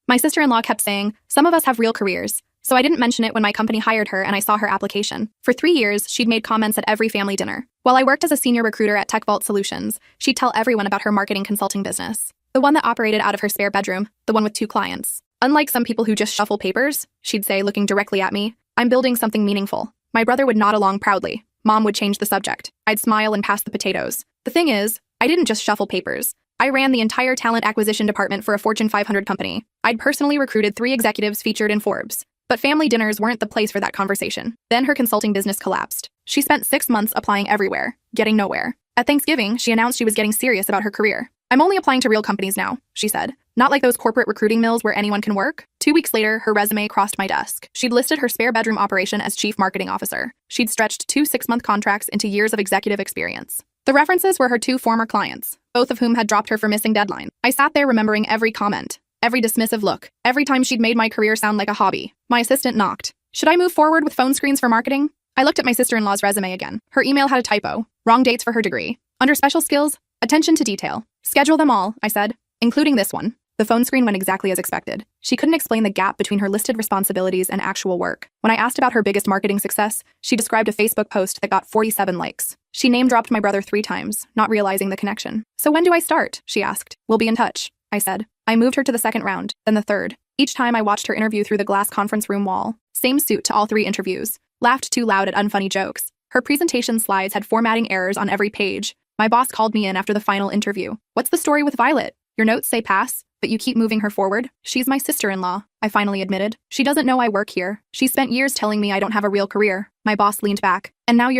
My sister-in-law kept saying, some of us have real careers. So I didn't mention it when my company hired her and I saw her application. For 3 years, she'd made comments at every family dinner. While I worked as a senior recruiter at TechVault Solutions, she'd tell everyone about her marketing consulting business. The one that operated out of her spare bedroom, the one with 2 clients. Unlike some people who just shuffle papers, she'd say, looking directly at me, I'm building something meaningful. My brother would nod along proudly. Mom would change the subject. I'd smile and pass the potatoes. The thing is, I didn't just shuffle papers. I ran the entire talent acquisition department for a Fortune 500 company. I'd personally recruited 3 executives featured in Forbes. But family dinners weren't the place for that conversation. Then her consulting business collapsed. She spent 6 months applying everywhere, getting nowhere. At Thanksgiving, she announced she was getting serious about her career. I'm only applying to real companies now, she said. Not like those corporate recruiting mills where anyone can work. 2 weeks later, her resume crossed my desk. She'd listed her spare bedroom operation as chief marketing officer. She'd stretched 2 6-month contracts into years of executive experience. The references were her 2 former clients, both of whom had dropped her for missing deadlines. I sat there remembering every comment, every dismissive look, every time she'd made my career sound like a hobby. My assistant knocked. Should I move forward with phone screens for marketing? I looked at my sister-in-law's resume again. Her email had a typo. Wrong dates for her degree. Under special skills, attention to detail. Schedule them all, I said, including this one. The phone screen went exactly as expected. She couldn't explain the gap between her listed responsibilities and actual work. When I asked about her biggest marketing success, she described a Facebook post that got 47 likes. She name-dropped my brother 3 times, not realizing the connection. So when do I start? She asked. We'll be in touch, I said. I moved her to the 2nd round, then the 3rd. Each time I watched her interview through the glass conference room wall. Same suit to all 3 interviews. Laughed too loud at unfunny jokes. Her presentation slides had formatting errors on every page. My boss called me in after the final interview. What's the story with Violet? Your notes say pass, but you keep moving her forward? She's my sister-in-law, I finally admitted. She doesn't know I work here. She spent years telling me I don't have a real career. My boss leaned back. And now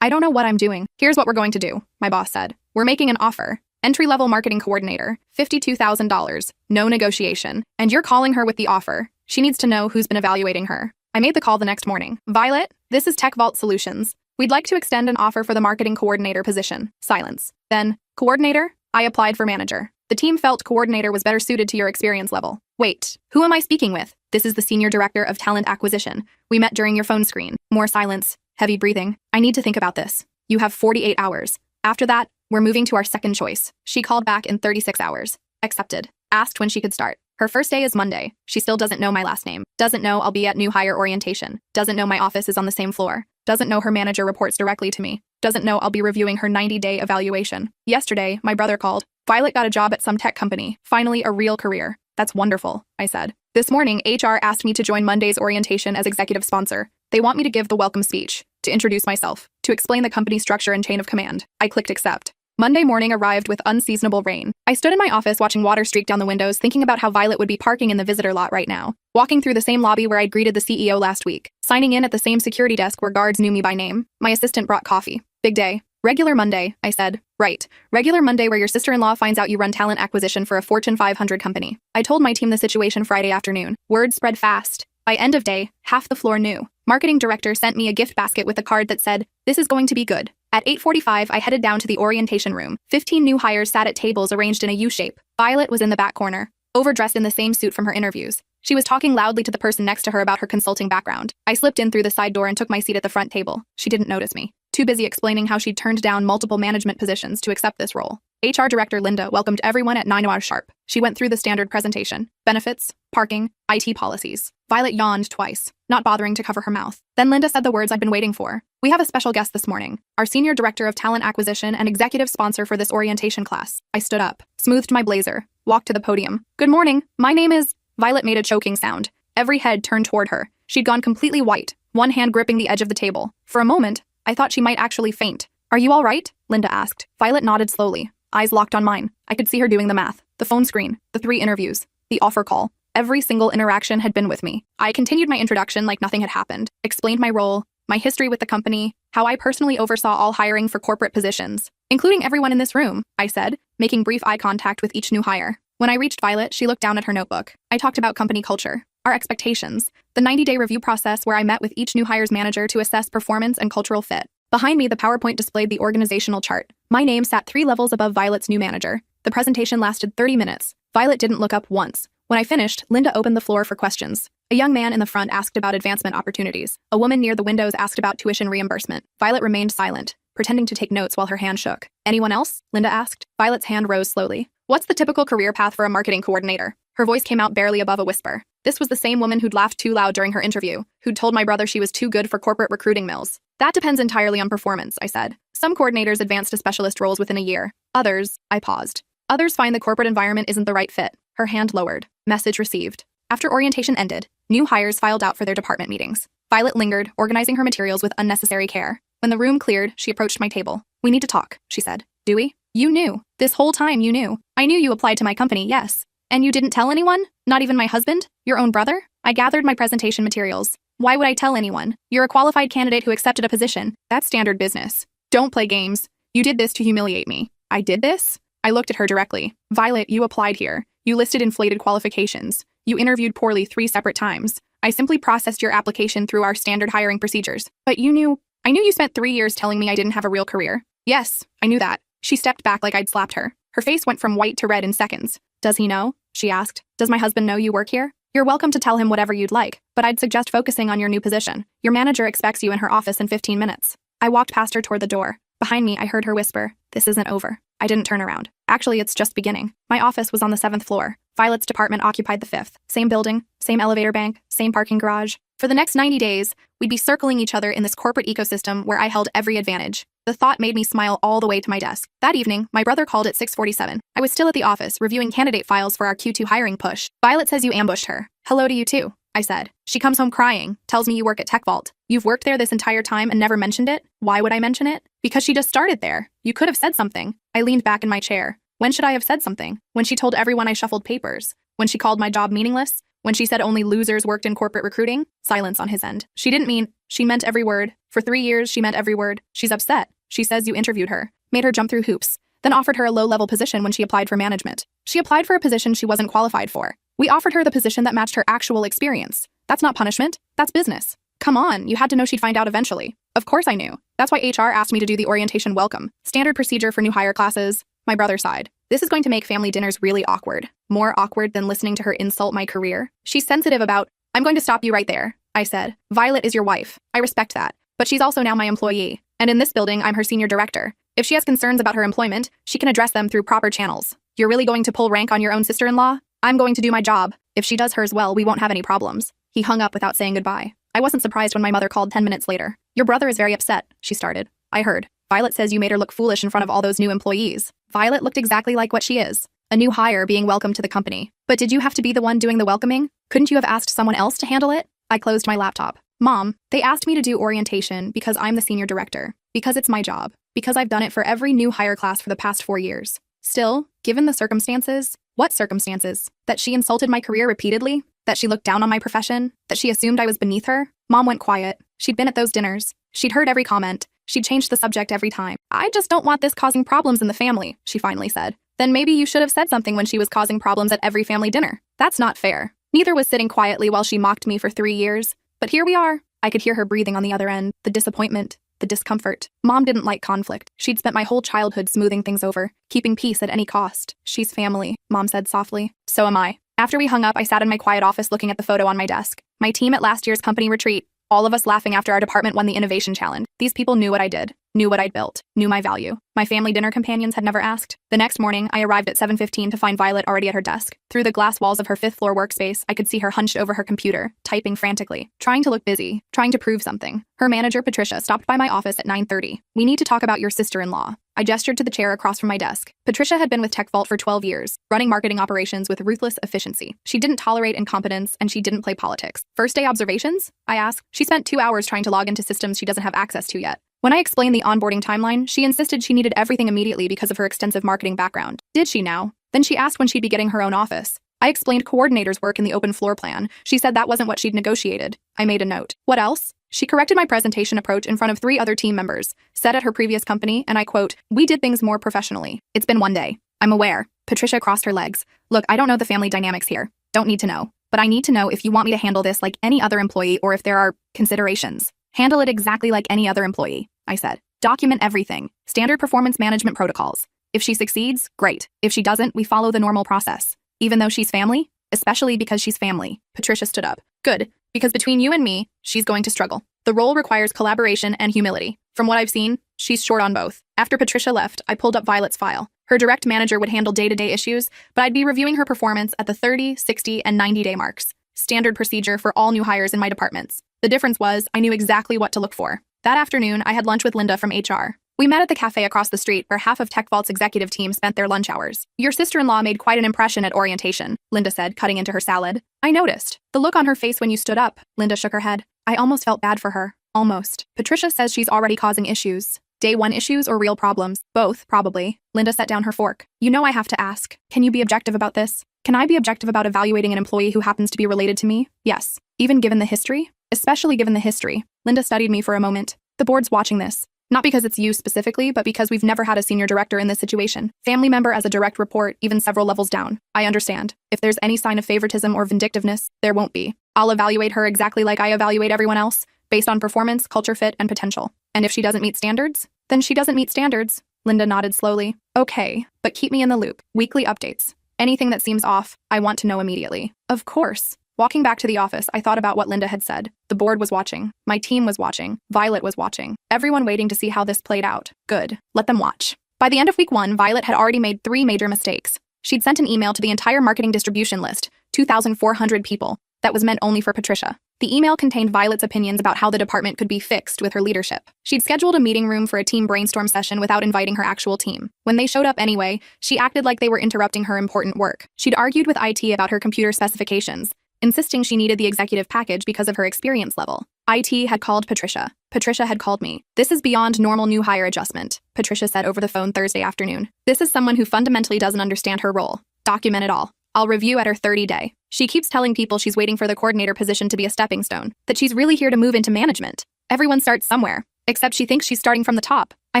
I don't know what I'm doing. Here's what we're going to do, my boss said. We're making an offer. Entry-level marketing coordinator, $52,000, no negotiation. And you're calling her with the offer. She needs to know who's been evaluating her. I made the call the next morning. Violet, this is TechVault Solutions. We'd like to extend an offer for the marketing coordinator position. Silence. Then, coordinator? I applied for manager. The team felt coordinator was better suited to your experience level. Wait, who am I speaking with? This is the senior director of talent acquisition. We met during your phone screen. More silence. Heavy breathing. I need to think about this. You have 48 hours. After that, we're moving to our second choice. She called back in 36 hours. Accepted. Asked when she could start. Her first day is Monday. She still doesn't know my last name. Doesn't know I'll be at new hire orientation. Doesn't know my office is on the same floor. Doesn't know her manager reports directly to me. Doesn't know I'll be reviewing her 90-day evaluation. Yesterday, my brother called. Violet got a job at some tech company. Finally, a real career. That's wonderful, I said. This morning, HR asked me to join Monday's orientation as executive sponsor. They want me to give the welcome speech, to introduce myself, to explain the company structure and chain of command. I clicked accept. Monday morning arrived with unseasonable rain. I stood in my office watching water streak down the windows, thinking about how Violet would be parking in the visitor lot right now, walking through the same lobby where I'd greeted the CEO last week, signing in at the same security desk where guards knew me by name. My assistant brought coffee. Big day. Regular Monday, I said. Right. Regular Monday where your sister-in-law finds out you run talent acquisition for a Fortune 500 company. I told my team the situation Friday afternoon. Word spread fast. By end of day, half the floor knew. Marketing director sent me a gift basket with a card that said, "This is going to be good." At 8:45, I headed down to the orientation room. 15 new hires sat at tables arranged in a U-shape. Violet was in the back corner, overdressed in the same suit from her interviews. She was talking loudly to the person next to her about her consulting background. I slipped in through the side door and took my seat at the front table. She didn't notice me, too busy explaining how she'd turned down multiple management positions to accept this role. HR Director Linda welcomed everyone at 9 hours sharp. She went through the standard presentation. Benefits, parking, IT policies. Violet yawned twice, not bothering to cover her mouth. Then Linda said the words I'd been waiting for. We have a special guest this morning, our Senior Director of Talent Acquisition and Executive Sponsor for this orientation class. I stood up, smoothed my blazer, walked to the podium. Good morning, my name is... Violet made a choking sound. Every head turned toward her. She'd gone completely white, one hand gripping the edge of the table. For a moment, I thought she might actually faint. Are you all right? Linda asked. Violet nodded slowly, eyes locked on mine. I could see her doing the math. The phone screen, the 3 interviews, the offer call. Every single interaction had been with me. I continued my introduction like nothing had happened, explained my role, my history with the company, how I personally oversaw all hiring for corporate positions, including everyone in this room, I said, making brief eye contact with each new hire. When I reached Violet, she looked down at her notebook. I talked about company culture, our expectations, the 90-day review process where I met with each new hire's manager to assess performance and cultural fit. Behind me, the PowerPoint displayed the organizational chart. My name sat 3 levels above Violet's new manager. The presentation lasted 30 minutes. Violet didn't look up once. When I finished, Linda opened the floor for questions. A young man in the front asked about advancement opportunities. A woman near the windows asked about tuition reimbursement. Violet remained silent, pretending to take notes while her hand shook. Anyone else? Linda asked. Violet's hand rose slowly. What's the typical career path for a marketing coordinator? Her voice came out barely above a whisper. This was the same woman who'd laughed too loud during her interview, who'd told my brother she was too good for corporate recruiting mills. That depends entirely on performance, I said. Some coordinators advance to specialist roles within a year. Others, I paused. Others find the corporate environment isn't the right fit. Her hand lowered. Message received. After orientation ended, new hires filed out for their department meetings. Violet lingered, organizing her materials with unnecessary care. When the room cleared, she approached my table. We need to talk, she said. Do we? You knew. This whole time you knew. I knew you applied to my company, yes. And you didn't tell anyone? Not even my husband? Your own brother? I gathered my presentation materials. Why would I tell anyone? You're a qualified candidate who accepted a position. That's standard business. Don't play games. You did this to humiliate me. I did this? I looked at her directly. Violet, you applied here. You listed inflated qualifications. You interviewed poorly 3 separate times. I simply processed your application through our standard hiring procedures. But you knew. I knew you spent 3 years telling me I didn't have a real career. Yes, I knew that. She stepped back like I'd slapped her. Her face went from white to red in seconds. Does he know? She asked. Does my husband know you work here? You're welcome to tell him whatever you'd like, but I'd suggest focusing on your new position. Your manager expects you in her office in 15 minutes. I walked past her toward the door. Behind me, I heard her whisper, this isn't over. I didn't turn around. Actually, it's just beginning. My office was on the 7th floor. Violet's department occupied the 5th. Same building, same elevator bank, same parking garage. For the next 90 days, we'd be circling each other in this corporate ecosystem where I held every advantage. The thought made me smile all the way to my desk. That evening, my brother called at 6:47. I was still at the office, reviewing candidate files for our Q2 hiring push. Violet says you ambushed her. Hello to you too, I said. She comes home crying, tells me you work at Tech Vault. You've worked there this entire time and never mentioned it? Why would I mention it? Because she just started there. You could have said something. I leaned back in my chair. When should I have said something? When she told everyone I shuffled papers? When she called my job meaningless? When she said only losers worked in corporate recruiting? Silence on his end. She didn't mean. She meant every word. For 3 years, she meant every word. She's upset. She says you interviewed her, made her jump through hoops, then offered her a low-level position when she applied for management. She applied for a position she wasn't qualified for. We offered her the position that matched her actual experience. That's not punishment. That's business. Come on, you had to know she'd find out eventually. Of course I knew. That's why HR asked me to do the orientation welcome. Standard procedure for new hire classes. My brother sighed. This is going to make family dinners really awkward. More awkward than listening to her insult my career. She's sensitive about. I'm going to stop you right there, I said. Violet is your wife. I respect that. But she's also now my employee. And in this building, I'm her senior director. If she has concerns about her employment, she can address them through proper channels. You're really going to pull rank on your own sister-in-law? I'm going to do my job. If she does hers well, we won't have any problems. He hung up without saying goodbye. I wasn't surprised when my mother called 10 minutes later. Your brother is very upset, she started. I heard. Violet says you made her look foolish in front of all those new employees. Violet looked exactly like what she is. A new hire being welcomed to the company. But did you have to be the one doing the welcoming? Couldn't you have asked someone else to handle it? I closed my laptop. Mom, they asked me to do orientation because I'm the senior director. Because it's my job. Because I've done it for every new hire class for the past 4 years. Still, given the circumstances, what circumstances? That she insulted my career repeatedly? That she looked down on my profession? That she assumed I was beneath her? Mom went quiet. She'd been at those dinners. She'd heard every comment. She'd changed the subject every time. I just don't want this causing problems in the family, she finally said. Then maybe you should have said something when she was causing problems at every family dinner. That's not fair. Neither was sitting quietly while she mocked me for 3 years. But here we are. I could hear her breathing on the other end, the disappointment, the discomfort. Mom didn't like conflict. She'd spent my whole childhood smoothing things over, keeping peace at any cost. She's family, Mom said softly. So am I. After we hung up, I sat in my quiet office looking at the photo on my desk. My team at last year's company retreat. All of us laughing after our department won the innovation challenge. These people knew what I did, knew what I'd built, knew my value. My family dinner companions had never asked. The next morning, I arrived at 7:15 to find Violet already at her desk. Through the glass walls of her 5th-floor workspace, I could see her hunched over her computer, typing frantically, trying to look busy, trying to prove something. Her manager, Patricia, stopped by my office at 9:30. We need to talk about your sister-in-law. I gestured to the chair across from my desk. Patricia had been with Tech Vault for 12 years, running marketing operations with ruthless efficiency. She didn't tolerate incompetence, and she didn't play politics. First-day observations? I asked. She spent 2 hours trying to log into systems she doesn't have access to yet. When I explained the onboarding timeline, she insisted she needed everything immediately because of her extensive marketing background. Did she now? Then she asked when she'd be getting her own office. I explained coordinators work in the open floor plan. She said that wasn't what she'd negotiated. I made a note. What else? She corrected my presentation approach in front of 3 other team members, said at her previous company, and I quote, "We did things more professionally. It's been 1 day. I'm aware." Patricia crossed her legs. Look, I don't know the family dynamics here. Don't need to know. But I need to know if you want me to handle this like any other employee or if there are considerations. Handle it exactly like any other employee, I said. Document everything. Standard performance management protocols. If she succeeds, great. If she doesn't, we follow the normal process. Even though she's family? Especially because she's family. Patricia stood up. Good. Because between you and me, she's going to struggle. The role requires collaboration and humility. From what I've seen, she's short on both. After Patricia left, I pulled up Violet's file. Her direct manager would handle day-to-day issues, but I'd be reviewing her performance at the 30, 60, and 90-day marks. Standard procedure for all new hires in my departments. The difference was I knew exactly what to look for. That afternoon, I had lunch with Linda from HR. We met at the cafe across the street where half of TechVault's executive team spent their lunch hours. Your sister-in-law made quite an impression at orientation, Linda said, cutting into her salad. I noticed. The look on her face when you stood up. Linda shook her head. I almost felt bad for her. Almost. Patricia says she's already causing issues. Day one issues or real problems? Both, probably. Linda set down her fork. You know I have to ask. Can you be objective about this? Can I be objective about evaluating an employee who happens to be related to me? Yes. Even given the history? Especially given the history. Linda studied me for a moment. The board's watching this. Not because it's you specifically, but because we've never had a senior director in this situation. Family member as a direct report, even several levels down. I understand. If there's any sign of favoritism or vindictiveness, there won't be. I'll evaluate her exactly like I evaluate everyone else, based on performance, culture fit, and potential. And if she doesn't meet standards, then she doesn't meet standards. Linda nodded slowly. Okay, but keep me in the loop. Weekly updates. Anything that seems off, I want to know immediately. Of course. Walking back to the office, I thought about what Linda had said. The board was watching. My team was watching. Violet was watching. Everyone waiting to see how this played out. Good. Let them watch. By the end of week 1, Violet had already made 3 major mistakes. She'd sent an email to the entire marketing distribution list, 2,400 people, that was meant only for Patricia. The email contained Violet's opinions about how the department could be fixed with her leadership. She'd scheduled a meeting room for a team brainstorm session without inviting her actual team. When they showed up anyway, she acted like they were interrupting her important work. She'd argued with IT about her computer specifications, insisting she needed the executive package because of her experience level. IT had called Patricia. Patricia had called me. This is beyond normal new hire adjustment, Patricia said over the phone Thursday afternoon. This is someone who fundamentally doesn't understand her role. Document it all. I'll review at her 30-day. She keeps telling people she's waiting for the coordinator position to be a stepping stone, that she's really here to move into management. Everyone starts somewhere, except she thinks she's starting from the top. I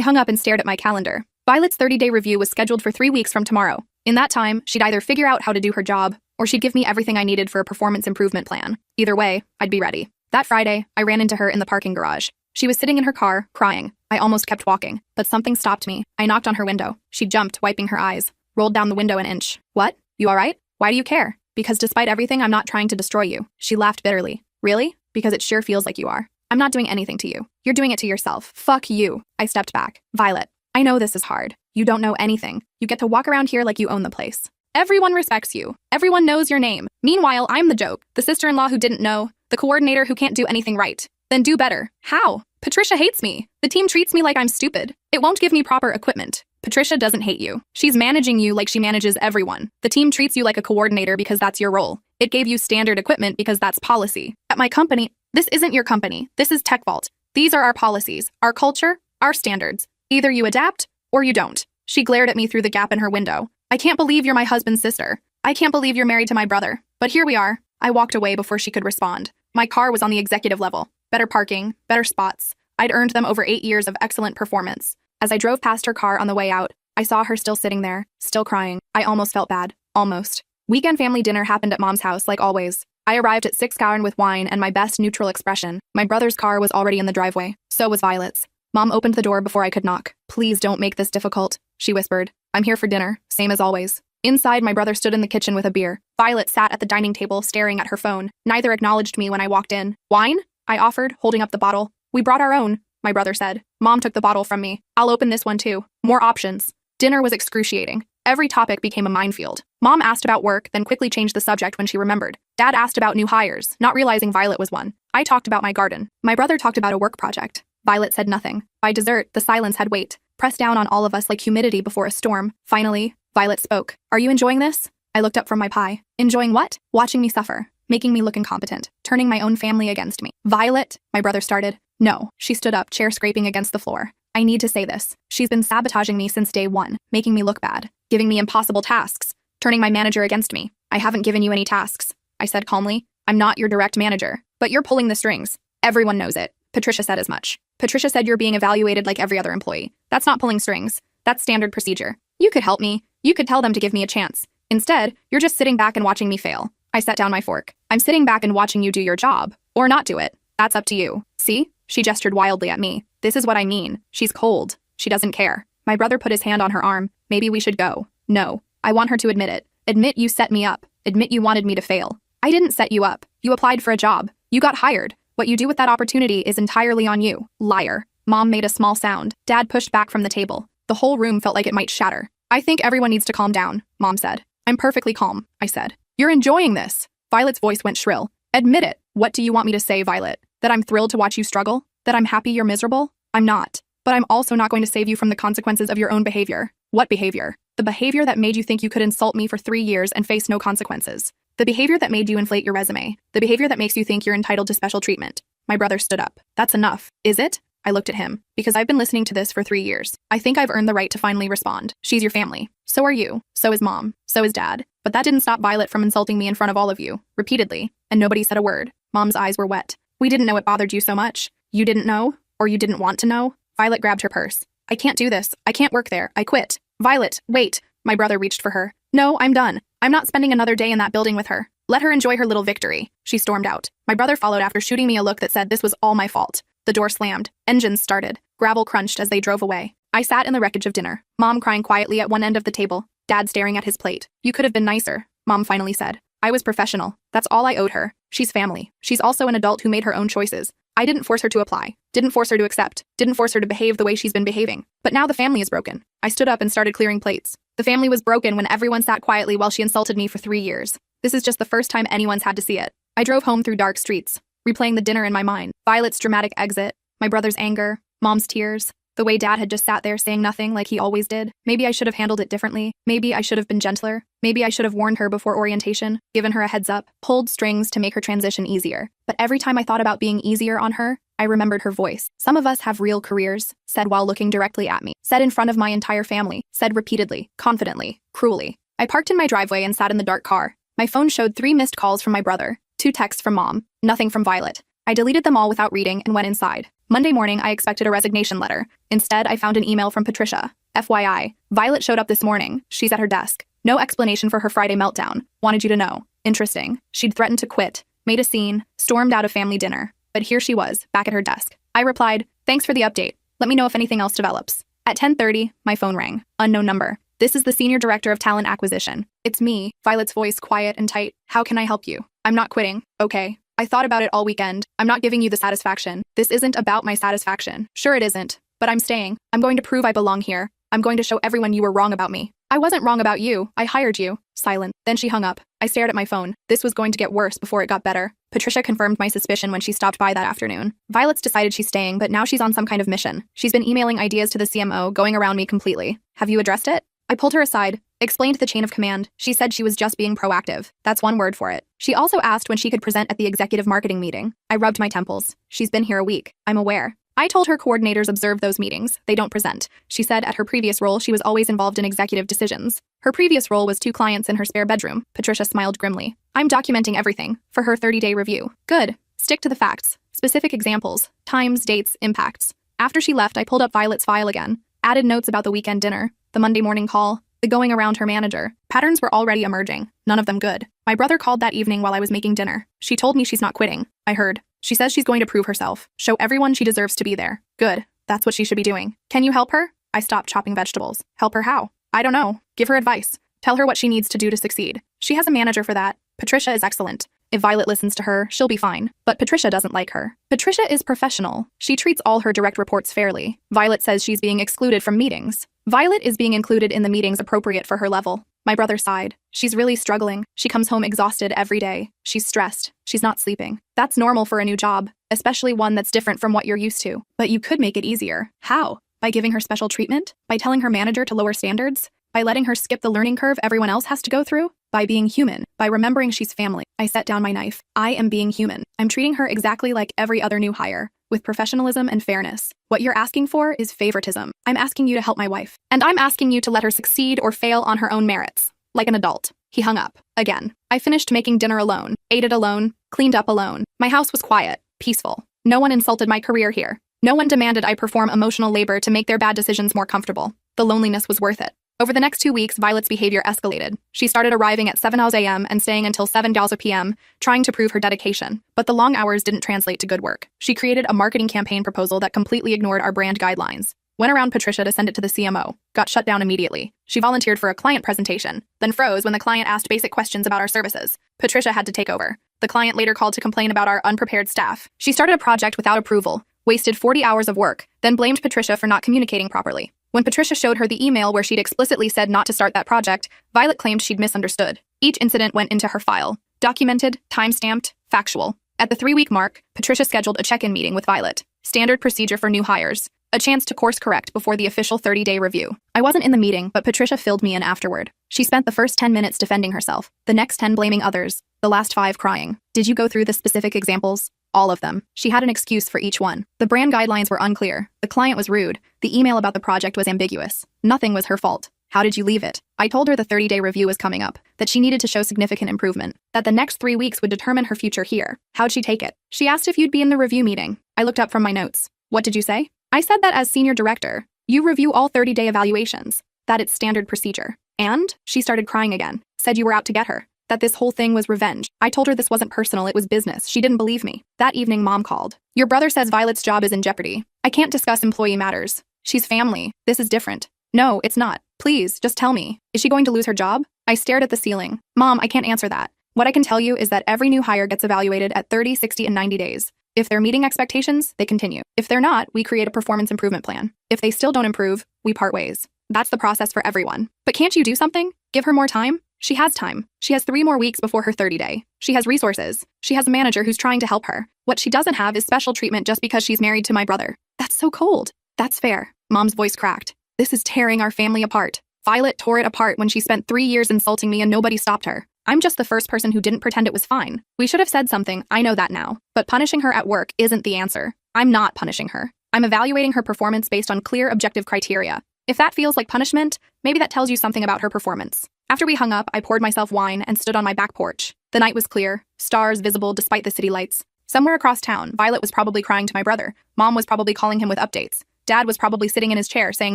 hung up and stared at my calendar. Violet's 30-day review was scheduled for 3 weeks from tomorrow. In that time, she'd either figure out how to do her job, or she'd give me everything I needed for a performance improvement plan. Either way, I'd be ready. That Friday, I ran into her in the parking garage. She was sitting in her car, crying. I almost kept walking, but something stopped me. I knocked on her window. She jumped, wiping her eyes, rolled down the window an inch. What? You all right? Why do you care? Because despite everything, I'm not trying to destroy you. She laughed bitterly. Really? Because it sure feels like you are. I'm not doing anything to you. You're doing it to yourself. Fuck you. I stepped back. Violet, I know this is hard. You don't know anything. You get to walk around here like you own the place. Everyone respects you. Everyone knows your name. Meanwhile, I'm the joke. The sister-in-law who didn't know. The coordinator who can't do anything right. Then do better. How? Patricia hates me. The team treats me like I'm stupid. It won't give me proper equipment. Patricia doesn't hate you. She's managing you like she manages everyone. The team treats you like a coordinator because that's your role. It gave you standard equipment because that's policy. At my company, this isn't your company. This is TechVault. These are our policies, our culture, our standards. Either you adapt or you don't. She glared at me through the gap in her window. I can't believe you're my husband's sister. I can't believe you're married to my brother. But here we are. I walked away before she could respond. My car was on the executive level. Better parking, better spots. I'd earned them over 8 years of excellent performance. As I drove past her car on the way out, I saw her still sitting there, still crying. I almost felt bad. Almost. Weekend family dinner happened at Mom's house, like always. I arrived at 6 gallon with wine and my best neutral expression. My brother's car was already in the driveway. So was Violet's. Mom opened the door before I could knock. Please don't make this difficult, she whispered. I'm here for dinner, same as always. Inside, my brother stood in the kitchen with a beer. Violet sat at the dining table, staring at her phone. Neither acknowledged me when I walked in. Wine? I offered, holding up the bottle. We brought our own, my brother said. Mom took the bottle from me. I'll open this one too. More options. Dinner was excruciating. Every topic became a minefield. Mom asked about work, then quickly changed the subject when she remembered. Dad asked about new hires, not realizing Violet was one. I talked about my garden. My brother talked about a work project. Violet said nothing. By dessert, the silence had weight, pressed down on all of us like humidity before a storm. Finally, Violet spoke. Are you enjoying this? I looked up from my pie. Enjoying what? Watching me suffer, making me look incompetent, turning my own family against me. Violet, my brother started. No, she stood up, chair scraping against the floor. I need to say this. She's been sabotaging me since day one, making me look bad, giving me impossible tasks, turning my manager against me. I haven't given you any tasks, I said calmly. I'm not your direct manager, but you're pulling the strings. Everyone knows it. Patricia said as much. Patricia said you're being evaluated like every other employee. That's not pulling strings. That's standard procedure. You could help me. You could tell them to give me a chance. Instead, you're just sitting back and watching me fail. I set down my fork. I'm sitting back and watching you do your job. Or not do it. That's up to you. See? She gestured wildly at me. This is what I mean. She's cold. She doesn't care. My brother put his hand on her arm. Maybe we should go. No. I want her to admit it. Admit you set me up. Admit you wanted me to fail. I didn't set you up. You applied for a job. You got hired. What you do with that opportunity is entirely on you. Liar. Mom made a small sound. Dad pushed back from the table. The whole room felt like it might shatter. I think everyone needs to calm down, Mom said. I'm perfectly calm, I said. You're enjoying this. Violet's voice went shrill. Admit it. What do you want me to say, Violet? That I'm thrilled to watch you struggle? That I'm happy you're miserable? I'm not. But I'm also not going to save you from the consequences of your own behavior. What behavior? The behavior that made you think you could insult me for 3 years and face no consequences. The behavior that made you inflate your resume. The behavior that makes you think you're entitled to special treatment. My brother stood up. That's enough. Is it? I looked at him. Because I've been listening to this for 3 years. I think I've earned the right to finally respond. She's your family. So are you. So is Mom. So is Dad. But that didn't stop Violet from insulting me in front of all of you, repeatedly, and nobody said a word. Mom's eyes were wet. We didn't know it bothered you so much. You didn't know? Or you didn't want to know? Violet grabbed her purse. I can't do this. I can't work there. I quit. Violet, wait. My brother reached for her. No, I'm done. I'm not spending another day in that building with her. Let her enjoy her little victory. She stormed out. My brother followed after shooting me a look that said this was all my fault. The door slammed. Engines started. Gravel crunched as they drove away. I sat in the wreckage of dinner. Mom crying quietly at one end of the table. Dad staring at his plate. You could have been nicer, Mom finally said. I was professional. That's all I owed her. She's family. She's also an adult who made her own choices. I didn't force her to apply. Didn't force her to accept. Didn't force her to behave the way she's been behaving. But now the family is broken. I stood up and started clearing plates. The family was broken when everyone sat quietly while she insulted me for 3 years. This is just the first time anyone's had to see it. I drove home through dark streets, replaying the dinner in my mind. Violet's dramatic exit, my brother's anger, Mom's tears, the way Dad had just sat there saying nothing like he always did. Maybe I should have handled it differently. Maybe I should have been gentler. Maybe I should have warned her before orientation, given her a heads up, pulled strings to make her transition easier. But every time I thought about being easier on her, I remembered her voice. Some of us have real careers, said while looking directly at me, said in front of my entire family, said repeatedly, confidently, cruelly. I parked in my driveway and sat in the dark car. My phone showed 3 missed calls from my brother, 2 texts from Mom, nothing from Violet. I deleted them all without reading and went inside. Monday morning, I expected a resignation letter. Instead, I found an email from Patricia. FYI, Violet showed up this morning. She's at her desk. No explanation for her Friday meltdown. Wanted you to know. Interesting. She'd threatened to quit, made a scene, stormed out of family dinner. But here she was, back at her desk. I replied, thanks for the update. Let me know if anything else develops. At 10:30, my phone rang. Unknown number. This is the Senior Director of Talent Acquisition. It's me, Violet's voice quiet and tight. How can I help you? I'm not quitting. Okay. I thought about it all weekend. I'm not giving you the satisfaction. This isn't about my satisfaction. Sure it isn't. But I'm staying. I'm going to prove I belong here. I'm going to show everyone you were wrong about me. I wasn't wrong about you. I hired you. Silent. Then she hung up. I stared at my phone. This was going to get worse before it got better. Patricia confirmed my suspicion when she stopped by that afternoon. Violet's decided she's staying, but now she's on some kind of mission. She's been emailing ideas to the CMO, going around me completely. Have you addressed it? I pulled her aside, explained the chain of command. She said she was just being proactive. That's one word for it. She also asked when she could present at the executive marketing meeting. I rubbed my temples. She's been here a week. I'm aware. I told her coordinators observe those meetings. They don't present. She said at her previous role, she was always involved in executive decisions. Her previous role was 2 clients in her spare bedroom. Patricia smiled grimly. I'm documenting everything for her 30-day review. Good. Stick to the facts. Specific examples. Times, dates, impacts. After she left, I pulled up Violet's file again. Added notes about the weekend dinner, the Monday morning call, the going around her manager. Patterns were already emerging. None of them good. My brother called that evening while I was making dinner. She told me she's not quitting. I heard. She says she's going to prove herself. Show everyone she deserves to be there. Good. That's what she should be doing. Can you help her? I stopped chopping vegetables. Help her how? I don't know. Give her advice. Tell her what she needs to do to succeed. She has a manager for that. Patricia is excellent. If Violet listens to her, she'll be fine. But Patricia doesn't like her. Patricia is professional. She treats all her direct reports fairly. Violet says she's being excluded from meetings. Violet is being included in the meetings appropriate for her level. My brother sighed. She's really struggling. She comes home exhausted every day. She's stressed. She's not sleeping. That's normal for a new job, especially one that's different from what you're used to. But you could make it easier. How? By giving her special treatment? By telling her manager to lower standards? By letting her skip the learning curve everyone else has to go through? By being human. By remembering she's family. I set down my knife. I am being human. I'm treating her exactly like every other new hire, with professionalism and fairness. What you're asking for is favoritism. I'm asking you to help my wife. And I'm asking you to let her succeed or fail on her own merits. Like an adult. He hung up. Again. I finished making dinner alone. Ate it alone. Cleaned up alone. My house was quiet. Peaceful. No one insulted my career here. No one demanded I perform emotional labor to make their bad decisions more comfortable. The loneliness was worth it. Over the next 2 weeks, Violet's behavior escalated. She started arriving at 7 a.m. and staying until 7 p.m., trying to prove her dedication. But the long hours didn't translate to good work. She created a marketing campaign proposal that completely ignored our brand guidelines. Went around Patricia to send it to the CMO. Got shut down immediately. She volunteered for a client presentation, then froze when the client asked basic questions about our services. Patricia had to take over. The client later called to complain about our unprepared staff. She started a project without approval, wasted 40 hours of work, then blamed Patricia for not communicating properly. When Patricia showed her the email where she'd explicitly said not to start that project, Violet claimed she'd misunderstood. Each incident went into her file. Documented, time-stamped, factual. At the 3-week mark, Patricia scheduled a check-in meeting with Violet. Standard procedure for new hires. A chance to course correct before the official 30-day review. I wasn't in the meeting, but Patricia filled me in afterward. She spent the first 10 minutes defending herself, the next 10 blaming others, the last 5 crying. Did you go through the specific examples? All of them. She had an excuse for each one. The brand guidelines were unclear. The client was rude. The email about the project was ambiguous. Nothing was her fault. How did you leave it? I told her the 30-day review was coming up, that she needed to show significant improvement, that the next 3 weeks would determine her future here. How'd she take it? She asked if you'd be in the review meeting. I looked up from my notes. What did you say? I said that as senior director, you review all 30-day evaluations, that it's standard procedure. And she started crying again, said you were out to get her, that this whole thing was revenge. I told her this wasn't personal, it was business. She didn't believe me. That evening, Mom called. Your brother says Violet's job is in jeopardy. I can't discuss employee matters. She's family. This is different. No, it's not. Please, just tell me. Is she going to lose her job? I stared at the ceiling. Mom, I can't answer that. What I can tell you is that every new hire gets evaluated at 30, 60, and 90 days. If they're meeting expectations, they continue. If they're not, we create a performance improvement plan. If they still don't improve, we part ways. That's the process for everyone. But can't you do something? Give her more time? She has time. She has 3 more weeks before her 30-day. She has resources. She has a manager who's trying to help her. What she doesn't have is special treatment just because she's married to my brother. That's so cold. That's fair. Mom's voice cracked. This is tearing our family apart. Violet tore it apart when she spent 3 years insulting me and nobody stopped her. I'm just the first person who didn't pretend it was fine. We should have said something, I know that now. But punishing her at work isn't the answer. I'm not punishing her. I'm evaluating her performance based on clear, objective criteria. If that feels like punishment, maybe that tells you something about her performance. After we hung up, I poured myself wine and stood on my back porch. The night was clear, stars visible despite the city lights. Somewhere across town, Violet was probably crying to my brother. Mom was probably calling him with updates. Dad was probably sitting in his chair saying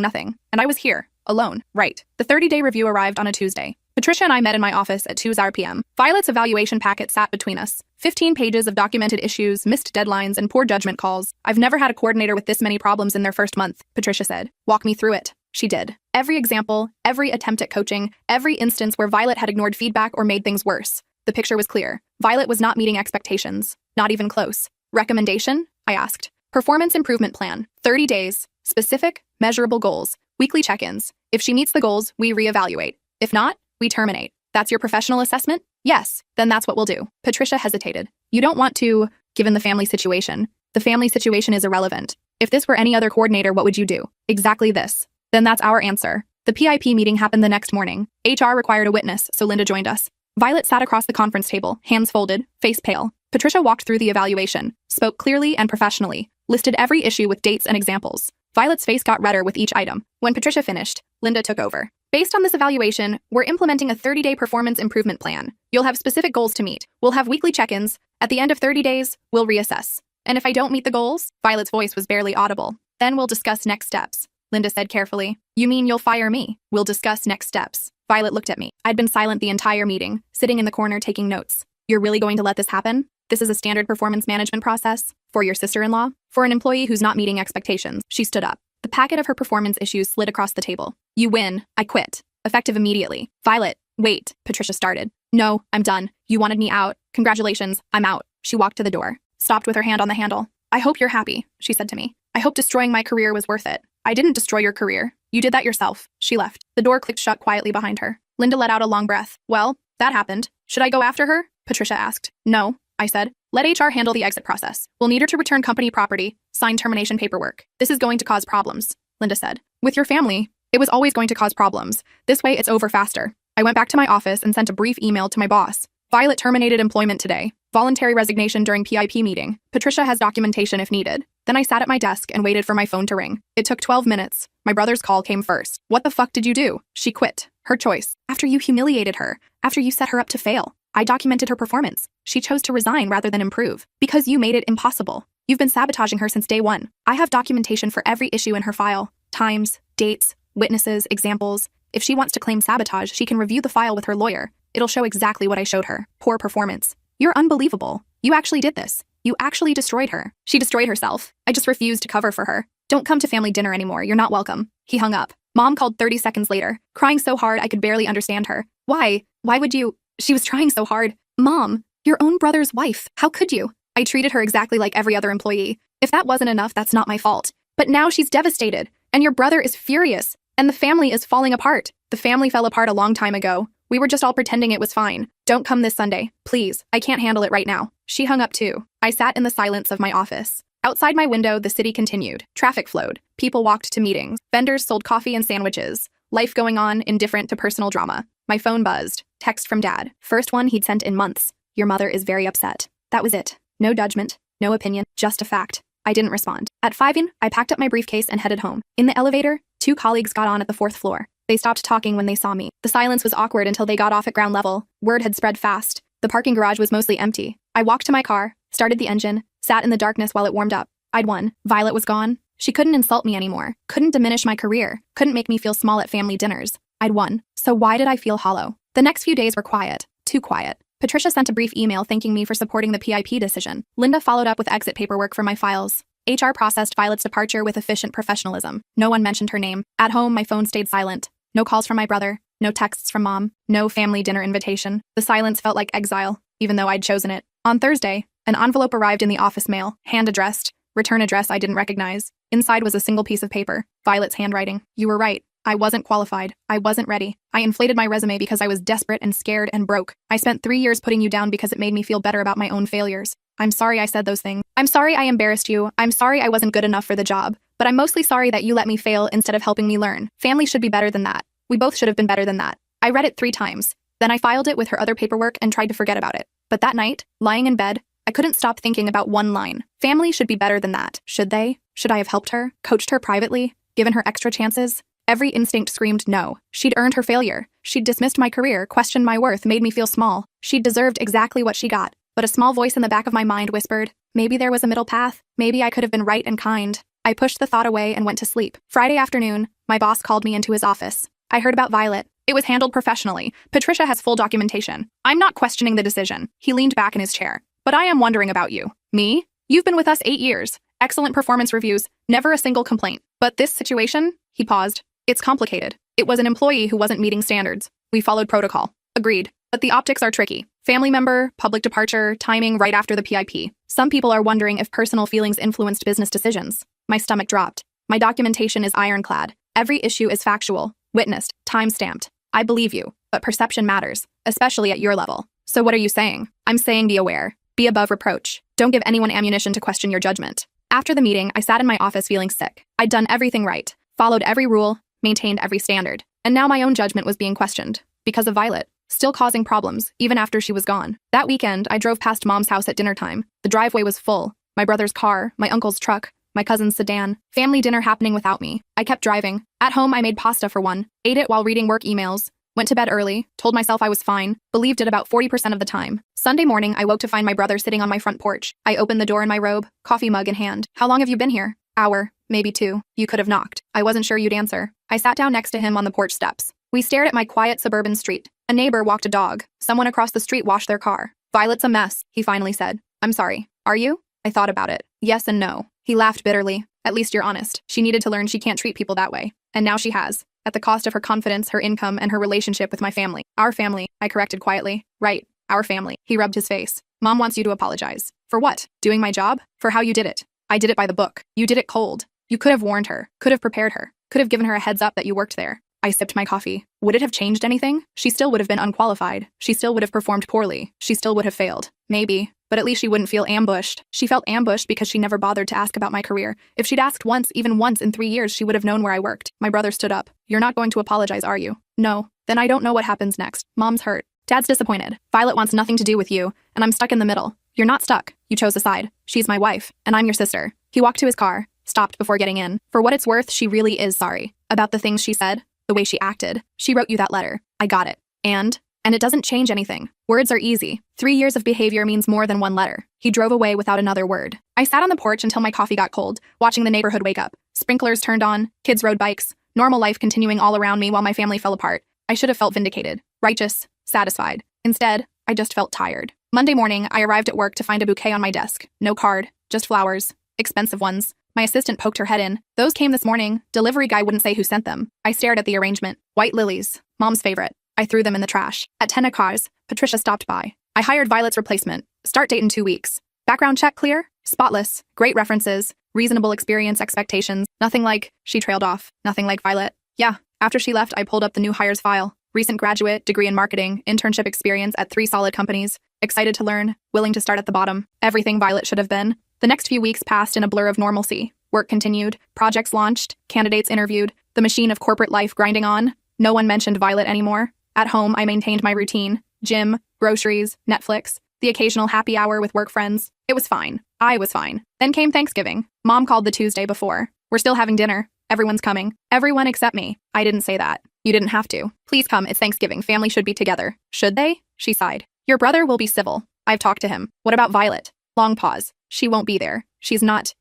nothing. And I was here, alone. Right. The 30-day review arrived on a Tuesday. Patricia and I met in my office at 2:00 p.m. Violet's evaluation packet sat between us. 15 pages of documented issues, missed deadlines, and poor judgment calls. I've never had a coordinator with this many problems in their first month, Patricia said. Walk me through it. She did. Every example, every attempt at coaching, every instance where Violet had ignored feedback or made things worse. The picture was clear. Violet was not meeting expectations. Not even close. Recommendation? I asked. Performance improvement plan. 30 days. Specific, measurable goals. Weekly check-ins. If she meets the goals, we reevaluate. If not, we terminate. That's your professional assessment? Yes, then that's what we'll do. Patricia hesitated. You don't want to, given the family situation. The family situation is irrelevant. If this were any other coordinator, what would you do? Exactly this. Then that's our answer. The PIP meeting happened the next morning. HR required a witness, so Linda joined us. Violet sat across the conference table, hands folded, face pale. Patricia walked through the evaluation, spoke clearly and professionally, listed every issue with dates and examples. Violet's face got redder with each item. When Patricia finished, Linda took over. Based on this evaluation, we're implementing a 30-day performance improvement plan. You'll have specific goals to meet. We'll have weekly check-ins. At the end of 30 days, we'll reassess. And if I don't meet the goals, Violet's voice was barely audible. Then we'll discuss next steps. Linda said carefully. You mean you'll fire me? We'll discuss next steps. Violet looked at me. I'd been silent the entire meeting, sitting in the corner taking notes. You're really going to let this happen? This is a standard performance management process? For your sister-in-law? For an employee who's not meeting expectations? She stood up. The packet of her performance issues slid across the table. You win. I quit. Effective immediately. Violet, wait, Patricia started. No, I'm done. You wanted me out. Congratulations, I'm out. She walked to the door, stopped with her hand on the handle. I hope you're happy, she said to me. I hope destroying my career was worth it. I didn't destroy your career. You did that yourself. She left. The door clicked shut quietly behind her. Linda let out a long breath. Well, that happened. Should I go after her? Patricia asked. No, I said. Let HR handle the exit process. We'll need her to return company property, sign termination paperwork. This is going to cause problems, Linda said. With your family, it was always going to cause problems. This way, it's over faster. I went back to my office and sent a brief email to my boss. Violet terminated employment today. Voluntary resignation during PIP meeting. Patricia has documentation if needed. Then I sat at my desk and waited for my phone to ring. It took 12 minutes. My brother's call came first. What the fuck did you do? She quit. Her choice. After you humiliated her. After you set her up to fail. I documented her performance. She chose to resign rather than improve. Because you made it impossible. You've been sabotaging her since day one. I have documentation for every issue in her file. Times, dates, witnesses, examples. If she wants to claim sabotage, she can review the file with her lawyer. It'll show exactly what I showed her. Poor performance. You're unbelievable. You actually did this. You actually destroyed her. She destroyed herself. I just refused to cover for her. Don't come to family dinner anymore. You're not welcome. He hung up. Mom called 30 seconds later, crying so hard I could barely understand her. Why? Why would you? She was trying so hard. Mom, your own brother's wife. How could you? I treated her exactly like every other employee. If that wasn't enough, that's not my fault. But now she's devastated. And your brother is furious. And the family is falling apart. The family fell apart a long time ago. We were just all pretending it was fine. Don't come this Sunday, please. I can't handle it right now. She hung up too. I sat in the silence of my office. Outside my window, the city continued. Traffic flowed. People walked to meetings. Vendors sold coffee and sandwiches. Life going on, indifferent to personal drama. My phone buzzed. Text from Dad. First one he'd sent in months. Your mother is very upset. That was it. No judgment, no opinion, just a fact. I didn't respond. At 5 in, I packed up my briefcase and headed home. In the elevator, 2 colleagues got on at the 4th floor. They stopped talking when they saw me. The silence was awkward until they got off at ground level. Word had spread fast. The parking garage was mostly empty. I walked to my car, started the engine, sat in the darkness while it warmed up. I'd won. Violet was gone. She couldn't insult me anymore, couldn't diminish my career, couldn't make me feel small at family dinners. I'd won. So why did I feel hollow? The next few days were quiet. Too quiet. Patricia sent a brief email thanking me for supporting the PIP decision. Linda followed up with exit paperwork for my files. HR processed Violet's departure with efficient professionalism. No one mentioned her name. At home, my phone stayed silent. No calls from my brother. No texts from Mom. No family dinner invitation. The silence felt like exile, even though I'd chosen it. On Thursday, an envelope arrived in the office mail, hand-addressed, return address I didn't recognize. Inside was a single piece of paper, Violet's handwriting. You were right. I wasn't qualified. I wasn't ready. I inflated my resume because I was desperate and scared and broke. I spent 3 years putting you down because it made me feel better about my own failures. I'm sorry I said those things. I'm sorry I embarrassed you. I'm sorry I wasn't good enough for the job. But I'm mostly sorry that you let me fail instead of helping me learn. Family should be better than that. We both should have been better than that. I read it 3 times. Then I filed it with her other paperwork and tried to forget about it. But that night, lying in bed, I couldn't stop thinking about one line. Family should be better than that. Should they? Should I have helped her? Coached her privately? Given her extra chances? Every instinct screamed no. She'd earned her failure. She'd dismissed my career, questioned my worth, made me feel small. She'd deserved exactly what she got. But a small voice in the back of my mind whispered, maybe there was a middle path. Maybe I could have been right and kind. I pushed the thought away and went to sleep. Friday afternoon, my boss called me into his office. I heard about Violet. It was handled professionally. Patricia has full documentation. I'm not questioning the decision. He leaned back in his chair. But I am wondering about you. Me? You've been with us 8 years. Excellent performance reviews. Never a single complaint. But this situation? He paused. It's complicated. It was an employee who wasn't meeting standards. We followed protocol. Agreed. But the optics are tricky. Family member, public departure, timing right after the PIP. Some people are wondering if personal feelings influenced business decisions. My stomach dropped. My documentation is ironclad. Every issue is factual, witnessed, time-stamped. I believe you, but perception matters, especially at your level. So what are you saying? I'm saying be aware. Be above reproach. Don't give anyone ammunition to question your judgment. After the meeting, I sat in my office feeling sick. I'd done everything right, followed every rule, maintained every standard. And now my own judgment was being questioned. Because of Violet. Still causing problems, even after she was gone. That weekend, I drove past Mom's house at dinner time. The driveway was full. My brother's car, my uncle's truck, my cousin's sedan. Family dinner happening without me. I kept driving. At home, I made pasta for one. Ate it while reading work emails. Went to bed early, told myself I was fine, believed it about 40% of the time. Sunday morning, I woke to find my brother sitting on my front porch. I opened the door in my robe, coffee mug in hand. How long have you been here? Hour, maybe 2. You could have knocked. I wasn't sure you'd answer. I sat down next to him on the porch steps. We stared at my quiet suburban street. A neighbor walked a dog. Someone across the street washed their car. Violet's a mess, he finally said. I'm sorry. Are you? I thought about it. Yes and no. He laughed bitterly. At least you're honest. She needed to learn she can't treat people that way. And now she has. At the cost of her confidence, her income, and her relationship with my family. Our family, I corrected quietly. Right, our family. He rubbed his face. Mom wants you to apologize. For what? Doing my job? For how you did it. I did it by the book. You did it cold. You could have warned her, could have prepared her, could have given her a heads up that you worked there. I sipped my coffee. Would it have changed anything? She still would have been unqualified. She still would have performed poorly. She still would have failed. Maybe. But at least she wouldn't feel ambushed. She felt ambushed because she never bothered to ask about my career. If she'd asked once, even once in 3 years, she would have known where I worked. My brother stood up. You're not going to apologize, are you? No. Then I don't know what happens next. Mom's hurt. Dad's disappointed. Violet wants nothing to do with you, and I'm stuck in the middle. You're not stuck. You chose a side. She's my wife, and I'm your sister. He walked to his car, stopped before getting in. For what it's worth, she really is sorry. About the things she said, the way she acted. She wrote you that letter. I got it. And it doesn't change anything. Words are easy. 3 years of behavior means more than one letter. He drove away without another word. I sat on the porch until my coffee got cold, watching the neighborhood wake up. Sprinklers turned on, kids rode bikes, normal life continuing all around me while my family fell apart. I should have felt vindicated, righteous, satisfied. Instead, I just felt tired. Monday morning, I arrived at work to find a bouquet on my desk. No card, just flowers, expensive ones. My assistant poked her head in. Those came this morning. Delivery guy wouldn't say who sent them. I stared at the arrangement. White lilies, Mom's favorite. I threw them in the trash. At 10 o'clock, Patricia stopped by. I hired Violet's replacement. Start date in 2 weeks. Background check clear? Spotless. Great references. reasonable experience expectations. Nothing like, she trailed off. Nothing like Violet. Yeah. After she left, I pulled up the new hires file. Recent graduate, degree in marketing, internship experience at 3 solid companies. Excited to learn, willing to start at the bottom. Everything Violet should have been. The next few weeks passed in a blur of normalcy. Work continued, projects launched, candidates interviewed, the machine of corporate life grinding on. No one mentioned Violet anymore. At home, I maintained my routine. Gym, groceries, Netflix, the occasional happy hour with work friends. It was fine. I was fine. Then came Thanksgiving. Mom called the Tuesday before. We're still having dinner. Everyone's coming. Everyone except me. I didn't say that. You didn't have to. Please come, it's Thanksgiving. Family should be together. Should they? She sighed. Your brother will be civil. I've talked to him. What about Violet? Long pause. She won't be there. She's not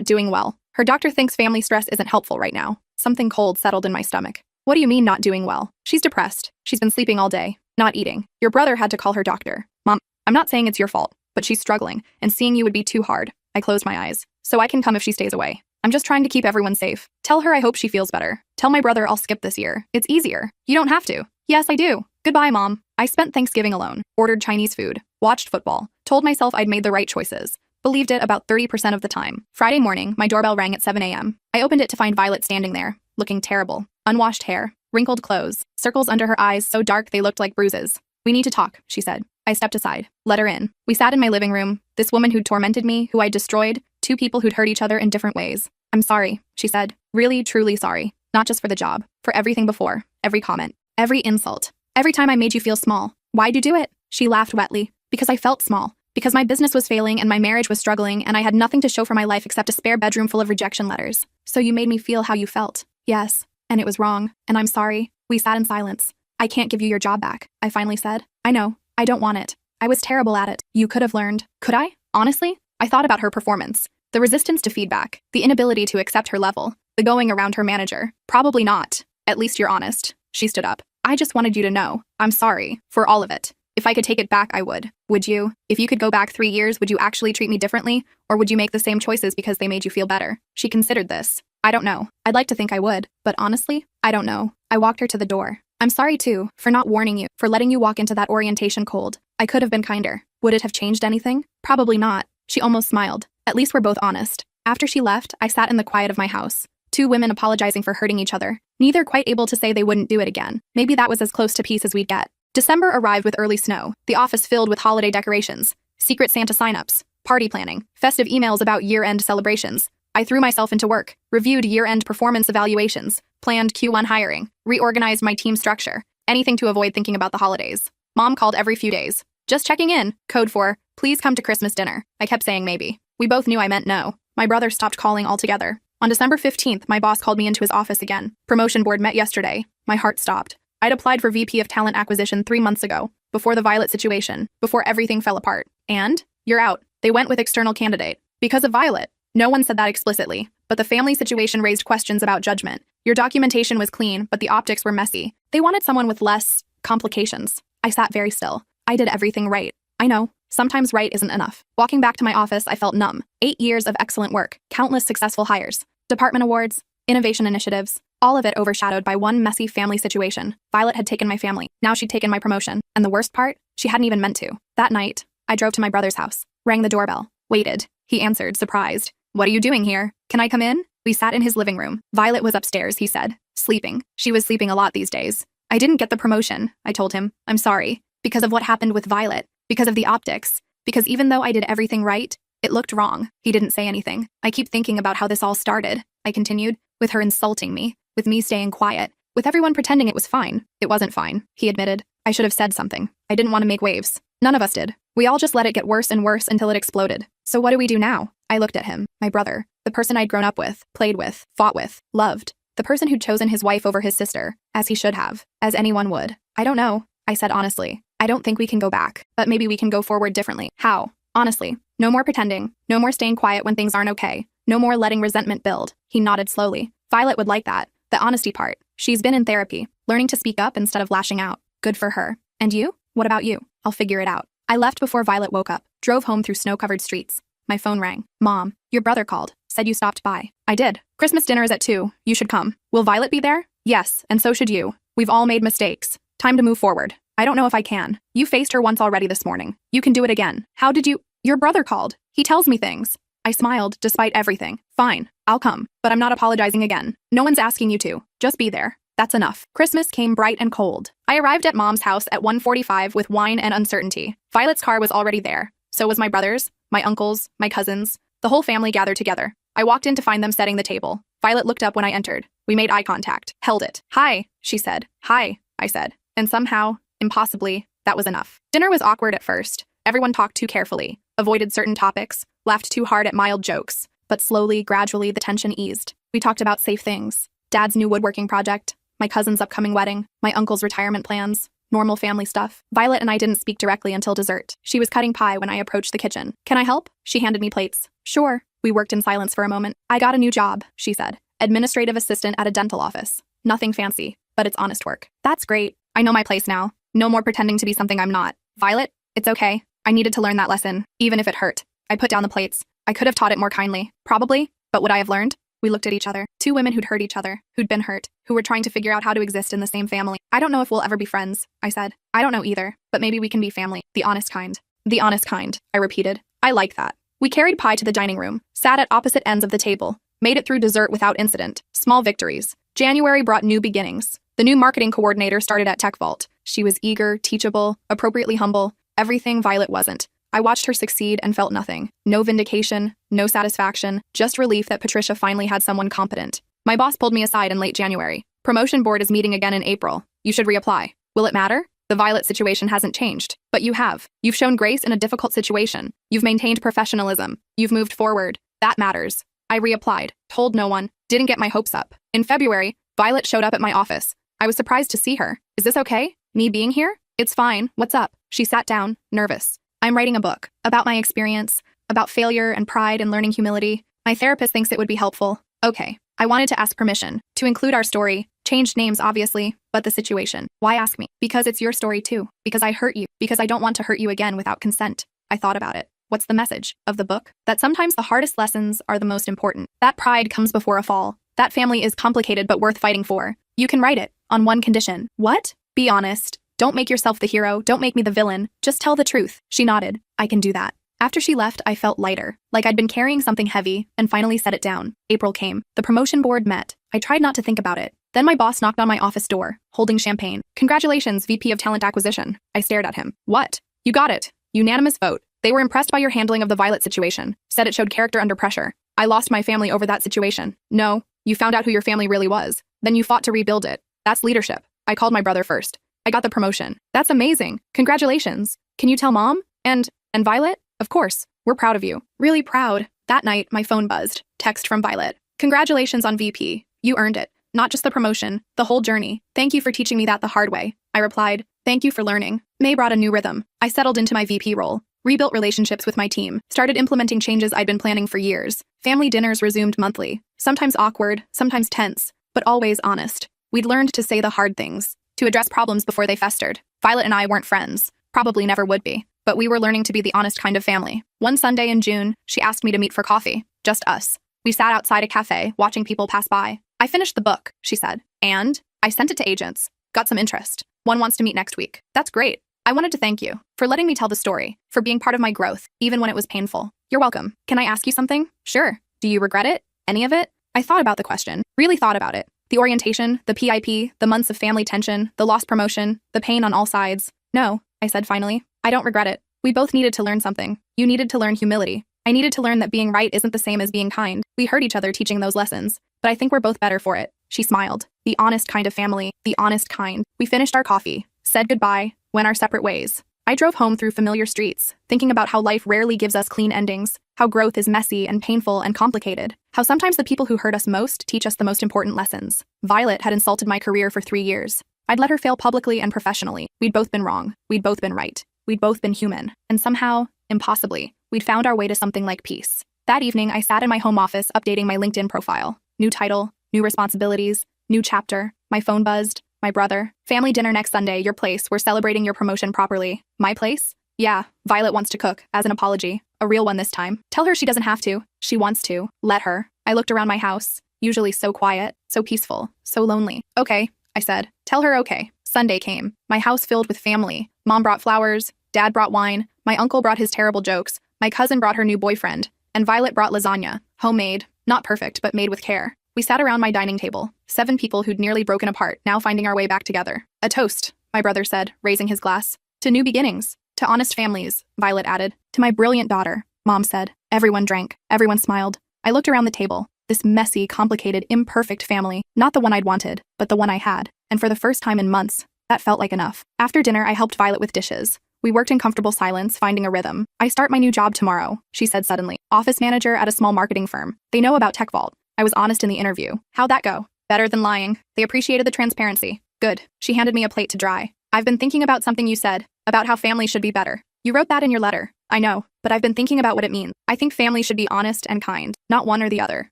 doing well. Her doctor thinks family stress isn't helpful right now. Something cold settled in my stomach. What do you mean not doing well? She's depressed. She's been sleeping all day. Not eating. Your brother had to call her doctor. Mom, I'm not saying it's your fault, but she's struggling, and seeing you would be too hard. I closed my eyes. So I can come if she stays away. I'm just trying to keep everyone safe. Tell her I hope she feels better. Tell my brother I'll skip this year. It's easier. You don't have to. Yes, I do. Goodbye, Mom. I spent Thanksgiving alone, ordered Chinese food, watched football, told myself I'd made the right choices. Believed it about 30% of the time. Friday morning, my doorbell rang at 7 a.m. I opened it to find Violet standing there, looking terrible. Unwashed hair, wrinkled clothes, circles under her eyes so dark they looked like bruises. We need to talk, she said. I stepped aside. Let her in. We sat in my living room. This woman who'd tormented me, who I'd destroyed, 2 people who'd hurt each other in different ways. I'm sorry, she said. Really, truly sorry. Not just for the job. For everything before. Every comment. Every insult. Every time I made you feel small. Why'd you do it? She laughed wetly. Because I felt small. Because my business was failing and my marriage was struggling and I had nothing to show for my life except a spare bedroom full of rejection letters. So you made me feel how you felt. Yes. And it was wrong. And I'm sorry. We sat in silence. I can't give you your job back, I finally said. I know. I don't want it. I was terrible at it. You could have learned. Could I? Honestly? I thought about her performance. The resistance to feedback. The inability to accept her level. The going around her manager. Probably not. At least you're honest. She stood up. I just wanted you to know. I'm sorry. For all of it. If I could take it back, I would. Would you? If you could go back 3 years, would you actually treat me differently? Or would you make the same choices because they made you feel better? She considered this. I don't know. I'd like to think I would. But honestly, I don't know. I walked her to the door. I'm sorry too, for not warning you, for letting you walk into that orientation cold. I could have been kinder. Would it have changed anything? Probably not. She almost smiled. At least we're both honest. After she left, I sat in the quiet of my house. 2 women apologizing for hurting each other. Neither quite able to say they wouldn't do it again. Maybe that was as close to peace as we'd get. December arrived with early snow, the office filled with holiday decorations, Secret Santa signups, party planning, festive emails about year-end celebrations. I threw myself into work, reviewed year-end performance evaluations, planned Q1 hiring, reorganized my team structure, anything to avoid thinking about the holidays. Mom called every few days. Just checking in, code for, please come to Christmas dinner. I kept saying maybe. We both knew I meant no. My brother stopped calling altogether. On December 15th, my boss called me into his office again. Promotion board met yesterday. My heart stopped. I'd applied for VP of Talent Acquisition 3 months ago, before the Violet situation, before everything fell apart. And? You're out. They went with external candidate. Because of Violet. No one said that explicitly, but the family situation raised questions about judgment. Your documentation was clean, but the optics were messy. They wanted someone with less complications. I sat very still. I did everything right. I know. Sometimes right isn't enough. Walking back to my office, I felt numb. 8 years of excellent work, countless successful hires, department awards, innovation initiatives, all of it overshadowed by one messy family situation. Violet had taken my family. Now she'd taken my promotion. And the worst part? She hadn't even meant to. That night, I drove to my brother's house, rang the doorbell, waited. He answered, surprised. What are you doing here? Can I come in? We sat in his living room. Violet was upstairs, he said, sleeping. She was sleeping a lot these days. I didn't get the promotion, I told him. I'm sorry. Because of what happened with Violet. Because of the optics. Because even though I did everything right, it looked wrong. He didn't say anything. I keep thinking about how this all started, I continued, with her insulting me, with me staying quiet, with everyone pretending it was fine. It wasn't fine, he admitted. I should have said something. I didn't want to make waves. None of us did. We all just let it get worse and worse until it exploded. So what do we do now? I looked at him, my brother, the person I'd grown up with, played with, fought with, loved, the person who'd chosen his wife over his sister, as he should have, as anyone would. I don't know, I said honestly. I don't think we can go back, but maybe we can go forward differently. How? Honestly, no more pretending, no more staying quiet when things aren't okay, no more letting resentment build. He nodded slowly. Violet would like that, the honesty part. She's been in therapy, learning to speak up instead of lashing out. Good for her. And you? What about you? I'll figure it out. I left before Violet woke up, drove home through snow-covered streets. My phone rang. Mom, your brother called, said you stopped by. I did. Christmas dinner is at 2. You should come. Will Violet be there? Yes, and so should you. We've all made mistakes. Time to move forward. I don't know if I can. You faced her once already this morning. You can do it again. How did you? Your brother called. He tells me things. I smiled, despite everything. Fine, I'll come, but I'm not apologizing again. No one's asking you to. Just be there. That's enough. Christmas came bright and cold. I arrived at Mom's house at 1:45 with wine and uncertainty. Violet's car was already there. So was my brother's, my uncle's, my cousin's. The whole family gathered together. I walked in to find them setting the table. Violet looked up when I entered. We made eye contact. Held it. Hi, she said. Hi, I said. And somehow, impossibly, that was enough. Dinner was awkward at first. Everyone talked too carefully, avoided certain topics, laughed too hard at mild jokes. But slowly, gradually, the tension eased. We talked about safe things. Dad's new woodworking project, my cousin's upcoming wedding, my uncle's retirement plans, normal family stuff. Violet and I didn't speak directly until dessert. She was cutting pie when I approached the kitchen. Can I help? She handed me plates. Sure. We worked in silence for a moment. I got a new job, she said. Administrative assistant at a dental office. Nothing fancy, but it's honest work. That's great. I know my place now. No more pretending to be something I'm not. Violet, it's okay. I needed to learn that lesson, even if it hurt. I put down the plates. I could have taught it more kindly. Probably, but would I have learned? We looked at each other. Two women who'd hurt each other, who'd been hurt, who were trying to figure out how to exist in the same family. I don't know if we'll ever be friends, I said. I don't know either, but maybe we can be family. The honest kind. The honest kind, I repeated. I like that. We carried pie to the dining room, sat at opposite ends of the table, made it through dessert without incident. Small victories. January brought new beginnings. The new marketing coordinator started at Tech Vault. She was eager, teachable, appropriately humble, everything Violet wasn't. I watched her succeed and felt nothing. No vindication, no satisfaction, just relief that Patricia finally had someone competent. My boss pulled me aside in late January. Promotion board is meeting again in April. You should reapply. Will it matter? The Violet situation hasn't changed. But you have. You've shown grace in a difficult situation. You've maintained professionalism. You've moved forward. That matters. I reapplied, told no one, didn't get my hopes up. In February, Violet showed up at my office. I was surprised to see her. Is this okay? Me being here? It's fine. What's up? She sat down, nervous. I'm writing a book about my experience, about failure and pride and learning humility. My therapist thinks it would be helpful. Okay. I wanted to ask permission to include our story. Changed names, obviously, but the situation. Why ask me? Because it's your story too. Because I hurt you. Because I don't want to hurt you again without consent. I thought about it. What's the message of the book? That sometimes the hardest lessons are the most important. That pride comes before a fall. That family is complicated but worth fighting for. You can write it on one condition. What? Be honest. Don't make yourself the hero. Don't make me the villain. Just tell the truth. She nodded. I can do that. After she left, I felt lighter, like I'd been carrying something heavy, and finally set it down. April came. The promotion board met. I tried not to think about it. Then my boss knocked on my office door, holding champagne. Congratulations, VP of Talent Acquisition. I stared at him. What? You got it. Unanimous vote. They were impressed by your handling of the Violet situation. Said it showed character under pressure. I lost my family over that situation. No, you found out who your family really was. Then you fought to rebuild it. That's leadership. I called my brother first. I got the promotion. That's amazing. Congratulations. Can you tell Mom? And Violet? Of course. We're proud of you. Really proud. That night, my phone buzzed. Text from Violet. Congratulations on VP. You earned it. Not just the promotion, the whole journey. Thank you for teaching me that the hard way. I replied. Thank you for learning. May brought a new rhythm. I settled into my VP role. Rebuilt relationships with my team. Started implementing changes I'd been planning for years. Family dinners resumed monthly. Sometimes awkward, sometimes tense, but always honest. We'd learned to say the hard things. To address problems before they festered. Violet and I weren't friends. Probably never would be. But we were learning to be the honest kind of family. One Sunday in June, she asked me to meet for coffee. Just us. We sat outside a cafe, watching people pass by. I finished the book, she said. And I sent it to agents. Got some interest. One wants to meet next week. That's great. I wanted to thank you for letting me tell the story, for being part of my growth, even when it was painful. You're welcome. Can I ask you something? Sure. Do you regret it? Any of it? I thought about the question. Really thought about it. The orientation, the PIP, the months of family tension, the lost promotion, the pain on all sides. No, I said finally. I don't regret it. We both needed to learn something. You needed to learn humility. I needed to learn that being right isn't the same as being kind. We hurt each other teaching those lessons, but I think we're both better for it. She smiled. The honest kind of family, the honest kind. We finished our coffee, said goodbye, went our separate ways. I drove home through familiar streets, thinking about how life rarely gives us clean endings, how growth is messy and painful and complicated, how sometimes the people who hurt us most teach us the most important lessons. Violet had insulted my career for 3 years. I'd let her fail publicly and professionally. We'd both been wrong. We'd both been right. We'd both been human. And somehow, impossibly, we'd found our way to something like peace. That evening, I sat in my home office updating my LinkedIn profile. New title, new responsibilities, new chapter. My phone buzzed. My brother. Family dinner next Sunday, your place. We're celebrating your promotion properly. My place? Yeah, Violet wants to cook, as an apology. A real one this time. Tell her she doesn't have to. She wants to. Let her. I looked around my house. Usually so quiet, so peaceful, so lonely. Okay, I said. Tell her okay. Sunday came. My house filled with family. Mom brought flowers. Dad brought wine. My uncle brought his terrible jokes. My cousin brought her new boyfriend. and Violet brought lasagna, homemade, not perfect, but made with care. We sat around my dining table, 7 people who'd nearly broken apart, now finding our way back together. A toast, my brother said, raising his glass. To new beginnings. To honest families, Violet added. To my brilliant daughter, Mom said. Everyone drank. Everyone smiled. I looked around the table. This messy, complicated, imperfect family. Not the one I'd wanted, but the one I had. And for the first time in months, that felt like enough. After dinner, I helped Violet with dishes. We worked in comfortable silence, finding a rhythm. I start my new job tomorrow, she said suddenly. Office manager at a small marketing firm. They know about TechVault. I was honest in the interview. How'd that go? Better than lying. They appreciated the transparency. Good. She handed me a plate to dry. I've been thinking about something you said, about how family should be better. You wrote that in your letter. I know, but I've been thinking about what it means. I think family should be honest and kind, not one or the other.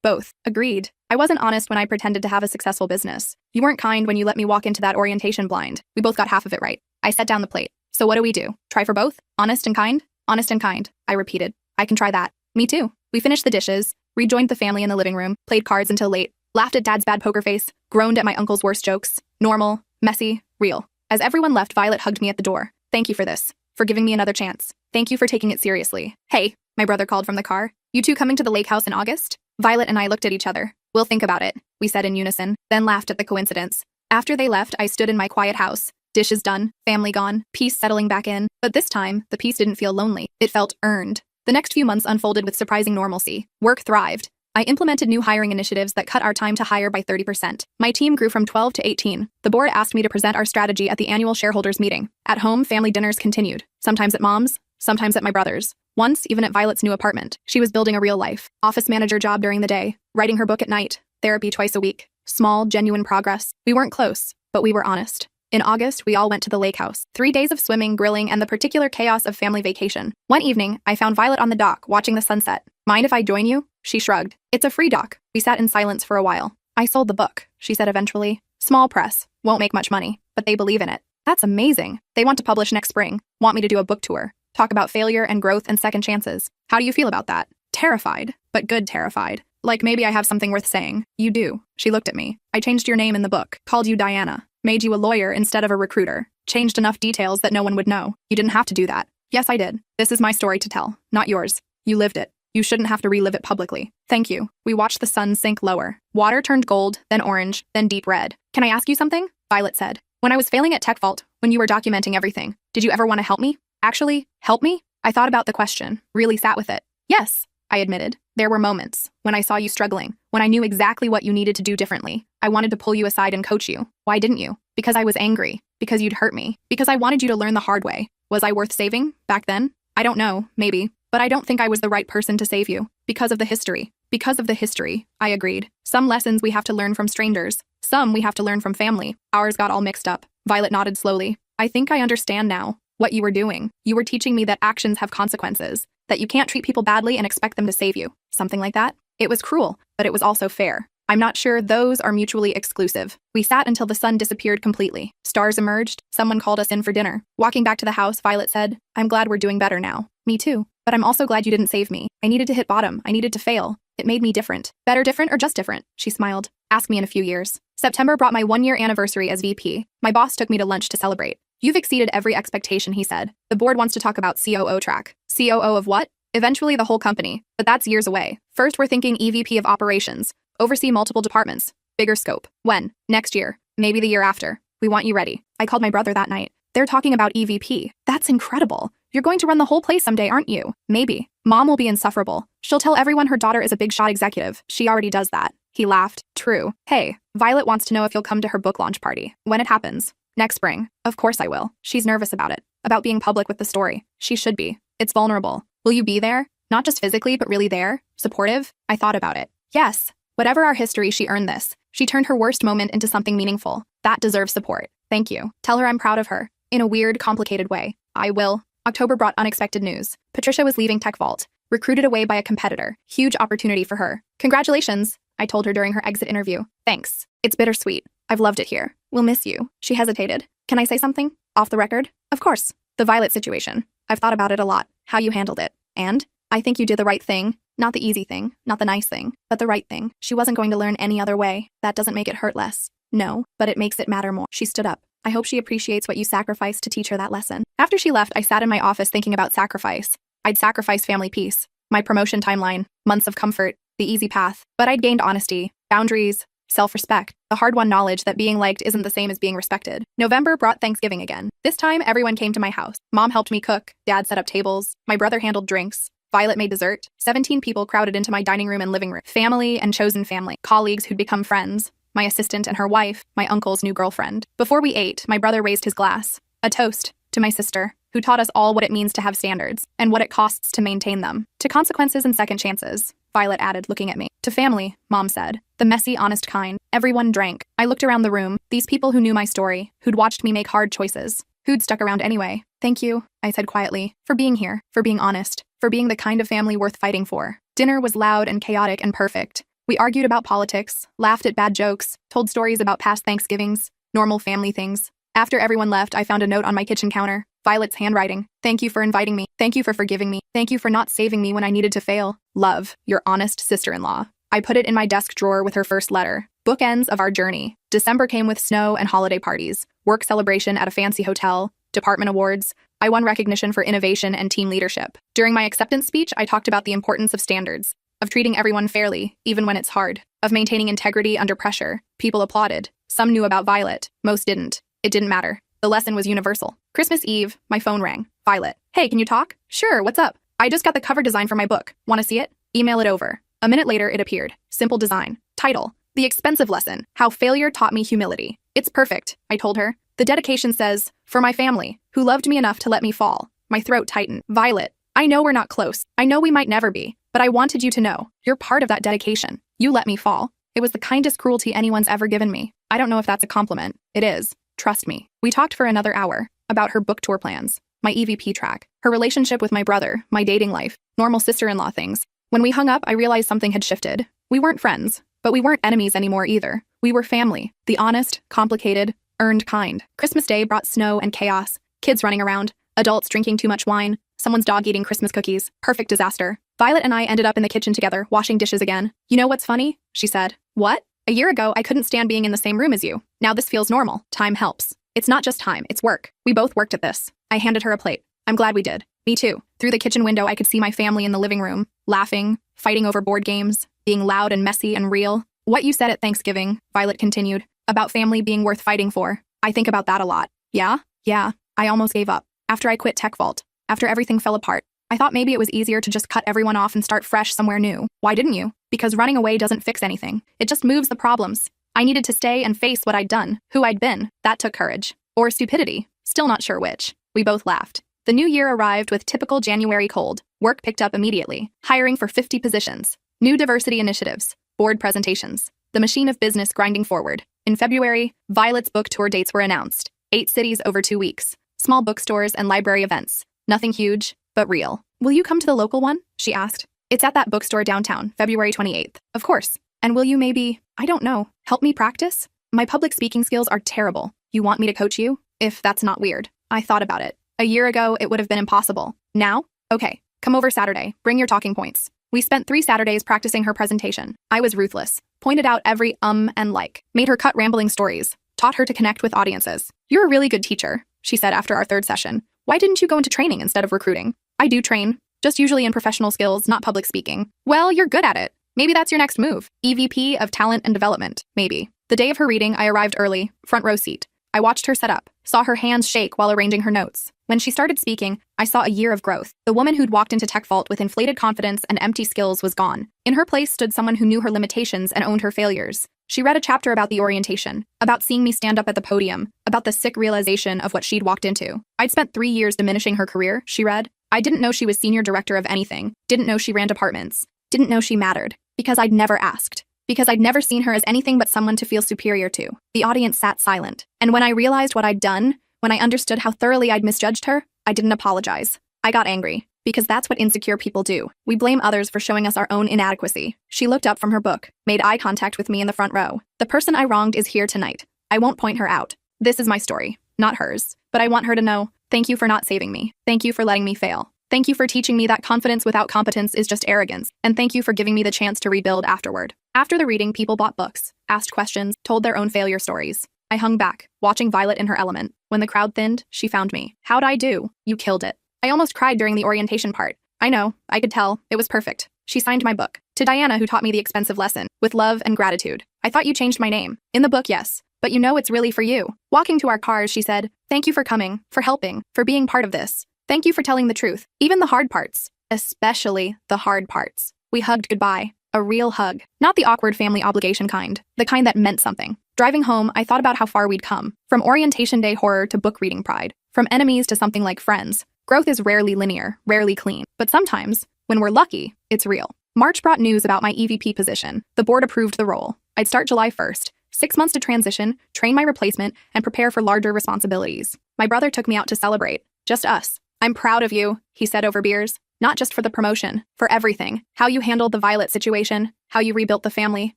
Both. Agreed. I wasn't honest when I pretended to have a successful business. You weren't kind when you let me walk into that orientation blind. We both got half of it right. I set down the plate. So what do we do? Try for both? Honest and kind? Honest and kind, I repeated. I can try that. Me too. We finished the dishes, rejoined the family in the living room, played cards until late, laughed at Dad's bad poker face, groaned at my uncle's worst jokes. Normal, messy, real. As everyone left, Violet hugged me at the door. Thank you for this. For giving me another chance. Thank you for taking it seriously. Hey, my brother called from the car. You two coming to the lake house in August? Violet and I looked at each other. We'll think about it, we said in unison, then laughed at the coincidence. After they left, I stood in my quiet house. Dishes done, family gone, peace settling back in. But this time, the peace didn't feel lonely. It felt earned. The next few months unfolded with surprising normalcy. Work thrived. I implemented new hiring initiatives that cut our time to hire by 30%. My team grew from 12 to 18. The board asked me to present our strategy at the annual shareholders meeting. At home, family dinners continued. Sometimes at Mom's, sometimes at my brother's. Once, even at Violet's new apartment. She was building a real life. Office manager job during the day, writing her book at night, therapy twice a week. Small, genuine progress. We weren't close, but we were honest. In August, we all went to the lake house. 3 days of swimming, grilling, and the particular chaos of family vacation. One evening, I found Violet on the dock, watching the sunset. Mind if I join you? She shrugged. It's a free dock. We sat in silence for a while. I sold the book, she said eventually. Small press. Won't make much money, but they believe in it. That's amazing. They want to publish next spring. Want me to do a book tour. Talk about failure and growth and second chances. How do you feel about that? Terrified, but good terrified. Like maybe I have something worth saying. You do. She looked at me. I changed your name in the book. Called you Diana. Made you a lawyer instead of a recruiter. Changed enough details that no one would know. You didn't have to do that. Yes, I did. This is my story to tell, not yours. You lived it. You shouldn't have to relive it publicly. Thank you. We watched the sun sink lower. Water turned gold, then orange, then deep red. Can I ask you something? Violet said. When I was failing at TechVault, when you were documenting everything, did you ever want to help me? Actually, help me? I thought about the question, really sat with it. Yes, I admitted. There were moments when I saw you struggling, when I knew exactly what you needed to do differently. I wanted to pull you aside and coach you. Why didn't you? Because I was angry. Because you'd hurt me. Because I wanted you to learn the hard way. Was I worth saving back then? I don't know, maybe. But I don't think I was the right person to save you. Because of the history. Because of the history, I agreed. Some lessons we have to learn from strangers. Some we have to learn from family. Ours got all mixed up. Violet nodded slowly. I think I understand now. What you were doing. You were teaching me that actions have consequences. That you can't treat people badly and expect them to save you. Something like that. It was cruel, but it was also fair. I'm not sure those are mutually exclusive. We sat until the sun disappeared completely. Stars emerged. Someone called us in for dinner. Walking back to the house, Violet said, I'm glad we're doing better now. Me too. But I'm also glad you didn't save me. I needed to hit bottom. I needed to fail. It made me different. Better different or just different? She smiled. Ask me in a few years. September brought my 1-year anniversary as VP. My boss took me to lunch to celebrate. You've exceeded every expectation, he said. The board wants to talk about COO track. COO of what? Eventually the whole company. But that's years away. First, we're thinking EVP of operations. Oversee multiple departments. Bigger scope. When? Next year. Maybe the year after. We want you ready. I called my brother that night. They're talking about EVP. That's incredible. You're going to run the whole place someday, aren't you? Maybe. Mom will be insufferable. She'll tell everyone her daughter is a big shot executive. She already does that. He laughed. True. Hey, Violet wants to know if you'll come to her book launch party. When it happens. Next spring. Of course I will. She's nervous about it. About being public with the story. She should be. It's vulnerable. Will you be there? Not just physically, but really there? Supportive? I thought about it. Yes. Whatever our history, she earned this. She turned her worst moment into something meaningful. That deserves support. Thank you. Tell her I'm proud of her. In a weird, complicated way. I will. October brought unexpected news. Patricia was leaving TechVault. Recruited away by a competitor. Huge opportunity for her. Congratulations, I told her during her exit interview. Thanks. It's bittersweet. I've loved it here. We'll miss you. She hesitated. Can I say something? Off the record? Of course. The Violet situation. I've thought about it a lot. How you handled it. And? I think you did the right thing. Not the easy thing, not the nice thing, but the right thing. She wasn't going to learn any other way. That doesn't make it hurt less. No, but it makes it matter more. She stood up. I hope she appreciates what you sacrificed to teach her that lesson. After she left, I sat in my office thinking about sacrifice. I'd sacrifice family peace. my promotion timeline, months of comfort, the easy path. But I'd gained honesty, boundaries, self-respect, the hard-won knowledge that being liked isn't the same as being respected. November brought Thanksgiving again. This time, everyone came to my house. Mom helped me cook, Dad set up tables, my brother handled drinks, Violet made dessert. 17 people crowded into my dining room and living room. Family and chosen family, colleagues who'd become friends, my assistant and her wife, my uncle's new girlfriend. Before we ate, my brother raised his glass, a toast to my sister, who taught us all what it means to have standards and what it costs to maintain them. To consequences and second chances, Violet added, looking at me. To family, Mom said. The messy, honest kind. Everyone drank. I looked around the room. These people who knew my story, who'd watched me make hard choices, who'd stuck around anyway. Thank you, I said quietly, for being here, for being honest, for being the kind of family worth fighting for. Dinner was loud and chaotic and perfect. We argued about politics, laughed at bad jokes, told stories about past Thanksgivings, normal family things. After everyone left, I found a note on my kitchen counter. Violet's handwriting. Thank you for inviting me. Thank you for forgiving me. Thank you for not saving me when I needed to fail. Love, your honest sister-in-law. I put it in my desk drawer with her first letter. Bookends of our journey. December came with snow and holiday parties, work celebration at a fancy hotel, department awards. I won recognition for innovation and team leadership. During my acceptance speech, I talked about the importance of standards, of treating everyone fairly, even when it's hard, of maintaining integrity under pressure. People applauded. Some knew about Violet. Most didn't. It didn't matter. The lesson was universal. Christmas Eve, my phone rang. Violet. Hey, can you talk? Sure, what's up? I just got the cover design for my book. Want to see it? Email it over. A minute later, it appeared. Simple design. Title. The Expensive Lesson. How Failure Taught Me Humility. It's perfect, I told her. The dedication says, for my family, who loved me enough to let me fall. My throat tightened. Violet, I know we're not close. I know we might never be. But I wanted you to know. You're part of that dedication. You let me fall. It was the kindest cruelty anyone's ever given me. I don't know if that's a compliment. It is. Trust me. We talked for another hour. About her book tour plans, my EVP track, her relationship with my brother, my dating life, normal sister-in-law things. When we hung up, I realized something had shifted. We weren't friends, but we weren't enemies anymore either. We were family. The honest, complicated, earned kind. Christmas Day brought snow and chaos. Kids running around. Adults drinking too much wine. Someone's dog eating Christmas cookies. Perfect disaster. Violet and I ended up in the kitchen together, washing dishes again. You know what's funny? She said. What? A year ago, I couldn't stand being in the same room as you. Now this feels normal. Time helps. It's not just time, it's work. We both worked at this. I handed her a plate. I'm glad we did. Me too. Through the kitchen window, I could see my family in the living room, laughing, fighting over board games, being loud and messy and real. What you said at Thanksgiving, Violet continued, about family being worth fighting for. I think about that a lot. Yeah? Yeah. I almost gave up. After I quit Tech Vault, after everything fell apart, I thought maybe it was easier to just cut everyone off and start fresh somewhere new. Why didn't you? Because running away doesn't fix anything. It just moves the problems. I needed to stay and face what I'd done, who I'd been. That took courage. Or stupidity. Still not sure which. We both laughed. The new year arrived with typical January cold. Work picked up immediately. Hiring for 50 positions. New diversity initiatives. Board presentations. The machine of business grinding forward. In February, Violet's book tour dates were announced. 8 cities over 2 weeks. Small bookstores and library events. Nothing huge, but real. Will you come to the local one? She asked. It's at that bookstore downtown, February 28th. Of course. And will you maybe, I don't know, help me practice? My public speaking skills are terrible. You want me to coach you? If that's not weird. I thought about it. A year ago, it would have been impossible. Now? Okay. Come over Saturday. Bring your talking points. We spent 3 Saturdays practicing her presentation. I was ruthless. Pointed out every and like. Made her cut rambling stories. Taught her to connect with audiences. You're a really good teacher, she said after our 3rd session. Why didn't you go into training instead of recruiting? I do train. Just usually in professional skills, not public speaking. Well, you're good at it. Maybe that's your next move. EVP of Talent and Development, maybe. The day of her reading, I arrived early, front row seat. I watched her set up, saw her hands shake while arranging her notes. When she started speaking, I saw a year of growth. The woman who'd walked into Tech Vault with inflated confidence and empty skills was gone. In her place stood someone who knew her limitations and owned her failures. She read a chapter about the orientation, about seeing me stand up at the podium, about the sick realization of what she'd walked into. I'd spent 3 years diminishing her career, she read. I didn't know she was senior director of anything, didn't know she ran departments, didn't know she mattered, because I'd never asked. Because I'd never seen her as anything but someone to feel superior to. The audience sat silent. And when I realized what I'd done, when I understood how thoroughly I'd misjudged her, I didn't apologize. I got angry. Because that's what insecure people do. We blame others for showing us our own inadequacy. She looked up from her book, made eye contact with me in the front row. The person I wronged is here tonight. I won't point her out. This is my story, not hers. But I want her to know, thank you for not saving me. Thank you for letting me fail. Thank you for teaching me that confidence without competence is just arrogance. And thank you for giving me the chance to rebuild afterward. After the reading, people bought books, asked questions, told their own failure stories. I hung back, watching Violet in her element. When the crowd thinned, she found me. How'd I do? You killed it. I almost cried during the orientation part. I know, I could tell. It was perfect. She signed my book. To Diana, who taught me the expensive lesson, with love and gratitude. I thought you changed my name. In the book, yes. But you know it's really for you. Walking to our cars, she said, "Thank you for coming, for helping, for being part of this. Thank you for telling the truth, even the hard parts. Especially the hard parts." We hugged goodbye. A real hug. Not the awkward family obligation kind. The kind that meant something. Driving home, I thought about how far we'd come. From orientation day horror to book reading pride. From enemies to something like friends. Growth is rarely linear, rarely clean. But sometimes, when we're lucky, it's real. March brought news about my EVP position. The board approved the role. I'd start July 1st. 6 months to transition, train my replacement, and prepare for larger responsibilities. My brother took me out to celebrate. Just us. "I'm proud of you," he said over beers. Not just for the promotion, for everything. How you handled the Violet situation, how you rebuilt the family,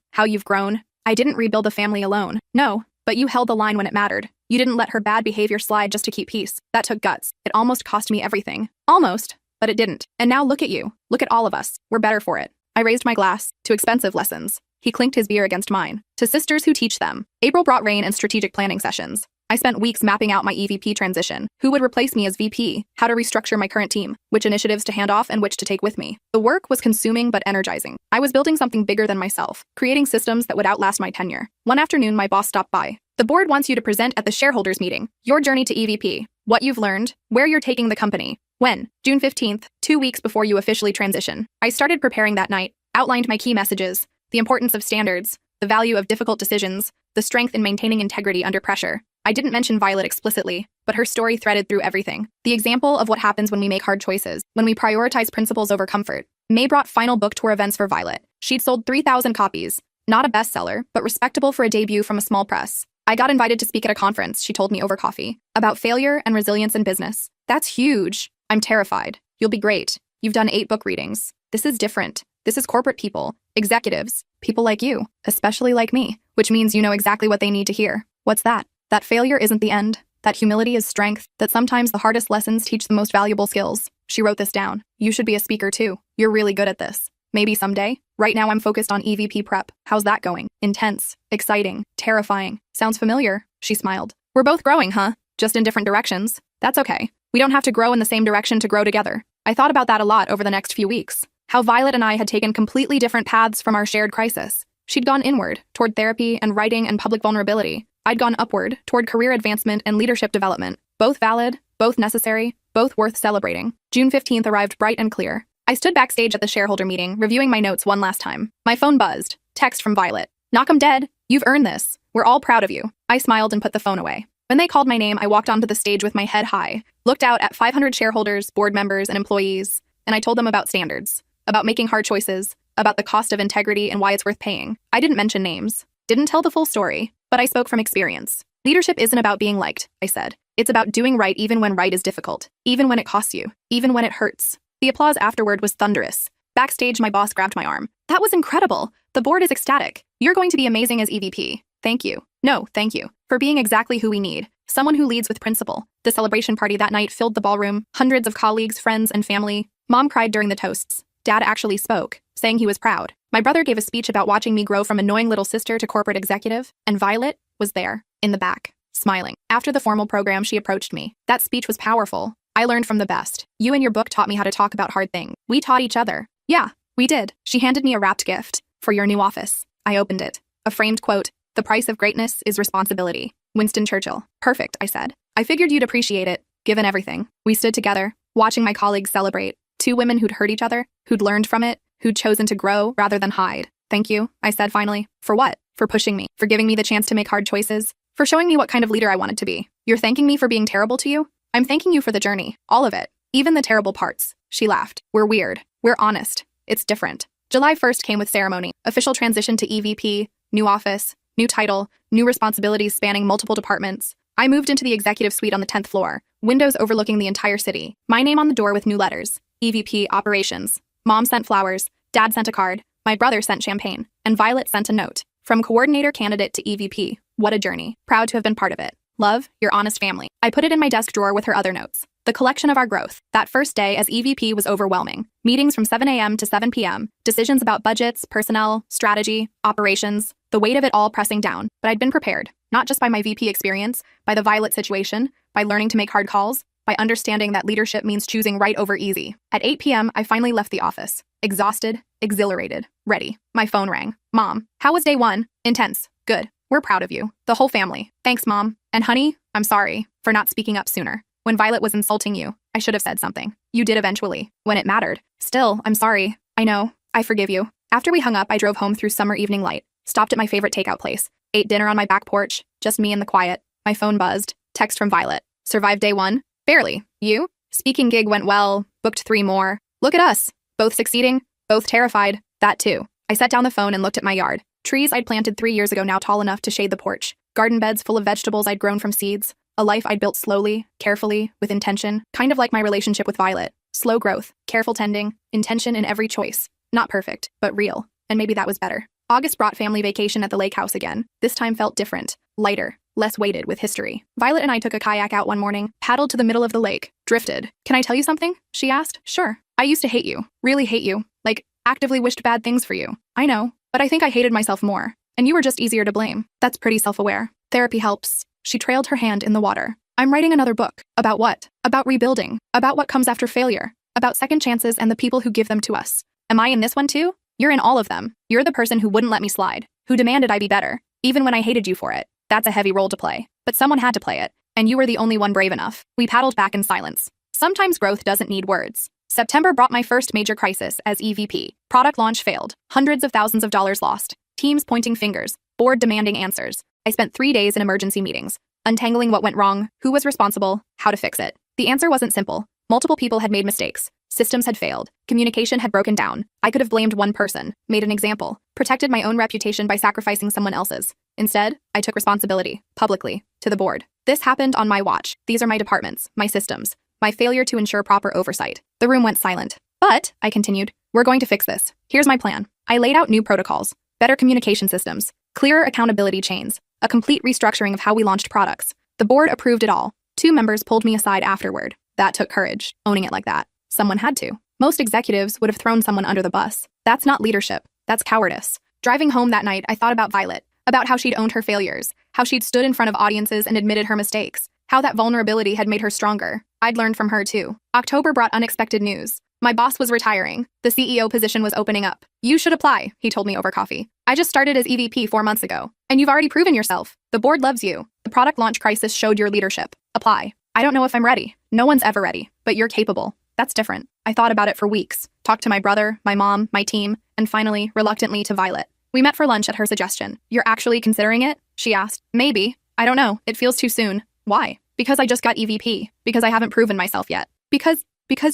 how you've grown. I didn't rebuild the family alone. No, but you held the line when it mattered. You didn't let her bad behavior slide just to keep peace. That took guts. It almost cost me everything. Almost, but it didn't. And now look at you. Look at all of us. We're better for it. I raised my glass to expensive lessons. He clinked his beer against mine. To sisters who teach them. April brought rain and strategic planning sessions. I spent weeks mapping out my EVP transition. Who would replace me as VP? How to restructure my current team? Which initiatives to hand off and which to take with me? The work was consuming but energizing. I was building something bigger than myself, creating systems that would outlast my tenure. One afternoon, my boss stopped by. "The board wants you to present at the shareholders meeting. Your journey to EVP. What you've learned. Where you're taking the company. When?" June 15th, 2 weeks before you officially transition. I started preparing that night, outlined my key messages, the importance of standards, the value of difficult decisions, the strength in maintaining integrity under pressure. I didn't mention Violet explicitly, but her story threaded through everything. The example of what happens when we make hard choices, when we prioritize principles over comfort. May brought final book tour events for Violet. She'd sold 3,000 copies. Not a bestseller, but respectable for a debut from a small press. I got invited to speak at a conference, she told me over coffee, about failure and resilience in business. That's huge. I'm terrified. You'll be great. You've done 8 book readings. This is different. This is corporate people, executives, people like you, especially like me, which means you know exactly what they need to hear. What's that? That failure isn't the end, that humility is strength, that sometimes the hardest lessons teach the most valuable skills. She wrote this down. You should be a speaker too. You're really good at this. Maybe someday. Right now I'm focused on EVP prep. How's that going? Intense, exciting, terrifying. Sounds familiar, she smiled. We're both growing, huh? Just in different directions. That's okay. We don't have to grow in the same direction to grow together. I thought about that a lot over the next few weeks. How Violet and I had taken completely different paths from our shared crisis. She'd gone inward, toward therapy and writing and public vulnerability. I'd gone upward, toward career advancement and leadership development. Both valid, both necessary, both worth celebrating. June 15th arrived bright and clear. I stood backstage at the shareholder meeting, reviewing my notes one last time. My phone buzzed. Text from Violet. "Knock 'em dead. You've earned this. We're all proud of you." I smiled and put the phone away. When they called my name, I walked onto the stage with my head high, looked out at 500 shareholders, board members, and employees, and I told them about standards, about making hard choices, about the cost of integrity and why it's worth paying. I didn't mention names, didn't tell the full story, but I spoke from experience. Leadership isn't about being liked, I said. It's about doing right even when right is difficult, even when it costs you, even when it hurts. The applause afterward was thunderous. Backstage, my boss grabbed my arm. "That was incredible. The board is ecstatic. You're going to be amazing as EVP. Thank you. No, thank you. For being exactly who we need. Someone who leads with principle." The celebration party that night filled the ballroom, hundreds of colleagues, friends, and family. Mom cried during the toasts. Dad actually spoke, saying he was proud. My brother gave a speech about watching me grow from annoying little sister to corporate executive, and Violet was there, in the back, smiling. After the formal program, she approached me. That speech was powerful. I learned from the best. You and your book taught me how to talk about hard things. We taught each other. Yeah, we did. She handed me a wrapped gift. For your new office. I opened it. A framed quote. "The price of greatness is responsibility." Winston Churchill. Perfect, I said. I figured you'd appreciate it, given everything. We stood together, watching my colleagues celebrate. 2 women who'd hurt each other, who'd learned from it, who'd chosen to grow rather than hide. "Thank you," I said finally. "For what?" "For pushing me, for giving me the chance to make hard choices, for showing me what kind of leader I wanted to be." "You're thanking me for being terrible to you?" "I'm thanking you for the journey, all of it, even the terrible parts." She laughed. "We're weird. We're honest. It's different." July 1st came with ceremony, official transition to EVP, new office, new title, new responsibilities spanning multiple departments. I moved into the executive suite on the 10th floor, windows overlooking the entire city. My name on the door with new letters. EVP Operations. Mom sent flowers, Dad sent a card, my brother sent champagne, and Violet sent a note. From coordinator candidate to EVP. What a journey. Proud to have been part of it. Love, your honest family. I put it in my desk drawer with her other notes. The collection of our growth. That first day as EVP was overwhelming. Meetings from 7 a.m. to 7 p.m. Decisions about budgets, personnel, strategy, operations. The weight of it all pressing down. But I'd been prepared. Not just by my VP experience, by the Violet situation, by learning to make hard calls, by by understanding that leadership means choosing right over easy. At 8 p.m., I finally left the office. Exhausted, exhilarated, ready. My phone rang. Mom, how was day one? Intense. Good. We're proud of you. The whole family. Thanks, Mom. And honey, I'm sorry for not speaking up sooner. When Violet was insulting you, I should have said something. You did eventually, when it mattered. Still, I'm sorry. I know. I forgive you. After we hung up, I drove home through summer evening light, stopped at my favorite takeout place, ate dinner on my back porch, just me in the quiet. My phone buzzed. Text from Violet. Survived day one? Barely. You? Speaking gig went well, booked 3 more. Look at us. Both succeeding, both terrified. That too. I set down the phone and looked at my yard. Trees I'd planted 3 years ago now tall enough to shade the porch. Garden beds full of vegetables I'd grown from seeds. A life I'd built slowly, carefully, with intention. Kind of like my relationship with Violet. Slow growth, careful tending, intention in every choice. Not perfect, but real. And maybe that was better. August brought family vacation at the lake house again. This time felt different, lighter, less weighted with history. Violet and I took a kayak out one morning, paddled to the middle of the lake, drifted. Can I tell you something? She asked. Sure. I used to hate you. Really hate you. Like, actively wished bad things for you. I know. But I think I hated myself more. And you were just easier to blame. That's pretty self-aware. Therapy helps. She trailed her hand in the water. I'm writing another book. About what? About rebuilding. About what comes after failure. About second chances and the people who give them to us. Am I in this one too? You're in all of them. You're the person who wouldn't let me slide, who demanded I be better, even when I hated you for it. That's a heavy role to play. But someone had to play it, and you were the only one brave enough. We paddled back in silence. Sometimes growth doesn't need words. September brought my first major crisis as EVP. Product launch failed. Hundreds of thousands of dollars lost. Teams pointing fingers. Board demanding answers. I spent 3 days in emergency meetings, untangling what went wrong, who was responsible, how to fix it. The answer wasn't simple. Multiple people had made mistakes. Systems had failed. Communication had broken down. I could have blamed one person, made an example, protected my own reputation by sacrificing someone else's. Instead, I took responsibility, publicly, to the board. This happened on my watch. These are my departments, my systems, my failure to ensure proper oversight. The room went silent. But, I continued, we're going to fix this. Here's my plan. I laid out new protocols, better communication systems, clearer accountability chains, a complete restructuring of how we launched products. The board approved it all. 2 members pulled me aside afterward. That took courage, owning it like that. Someone had to. Most executives would have thrown someone under the bus. That's not leadership. That's cowardice. Driving home that night, I thought about Violet, about how she'd owned her failures, how she'd stood in front of audiences and admitted her mistakes, how that vulnerability had made her stronger. I'd learned from her too. October brought unexpected news. My boss was retiring. The CEO position was opening up. You should apply, he told me over coffee. I just started as EVP 4 months ago, and you've already proven yourself. The board loves you. The product launch crisis showed your leadership. Apply. I don't know if I'm ready. No one's ever ready, but you're capable. That's different. I thought about it for weeks, talked to my brother, my mom, my team, and finally, reluctantly, to Violet. We met for lunch at her suggestion. You're actually considering it? She asked. Maybe. I don't know. It feels too soon. Why? Because I just got EVP. Because I haven't proven myself yet. Because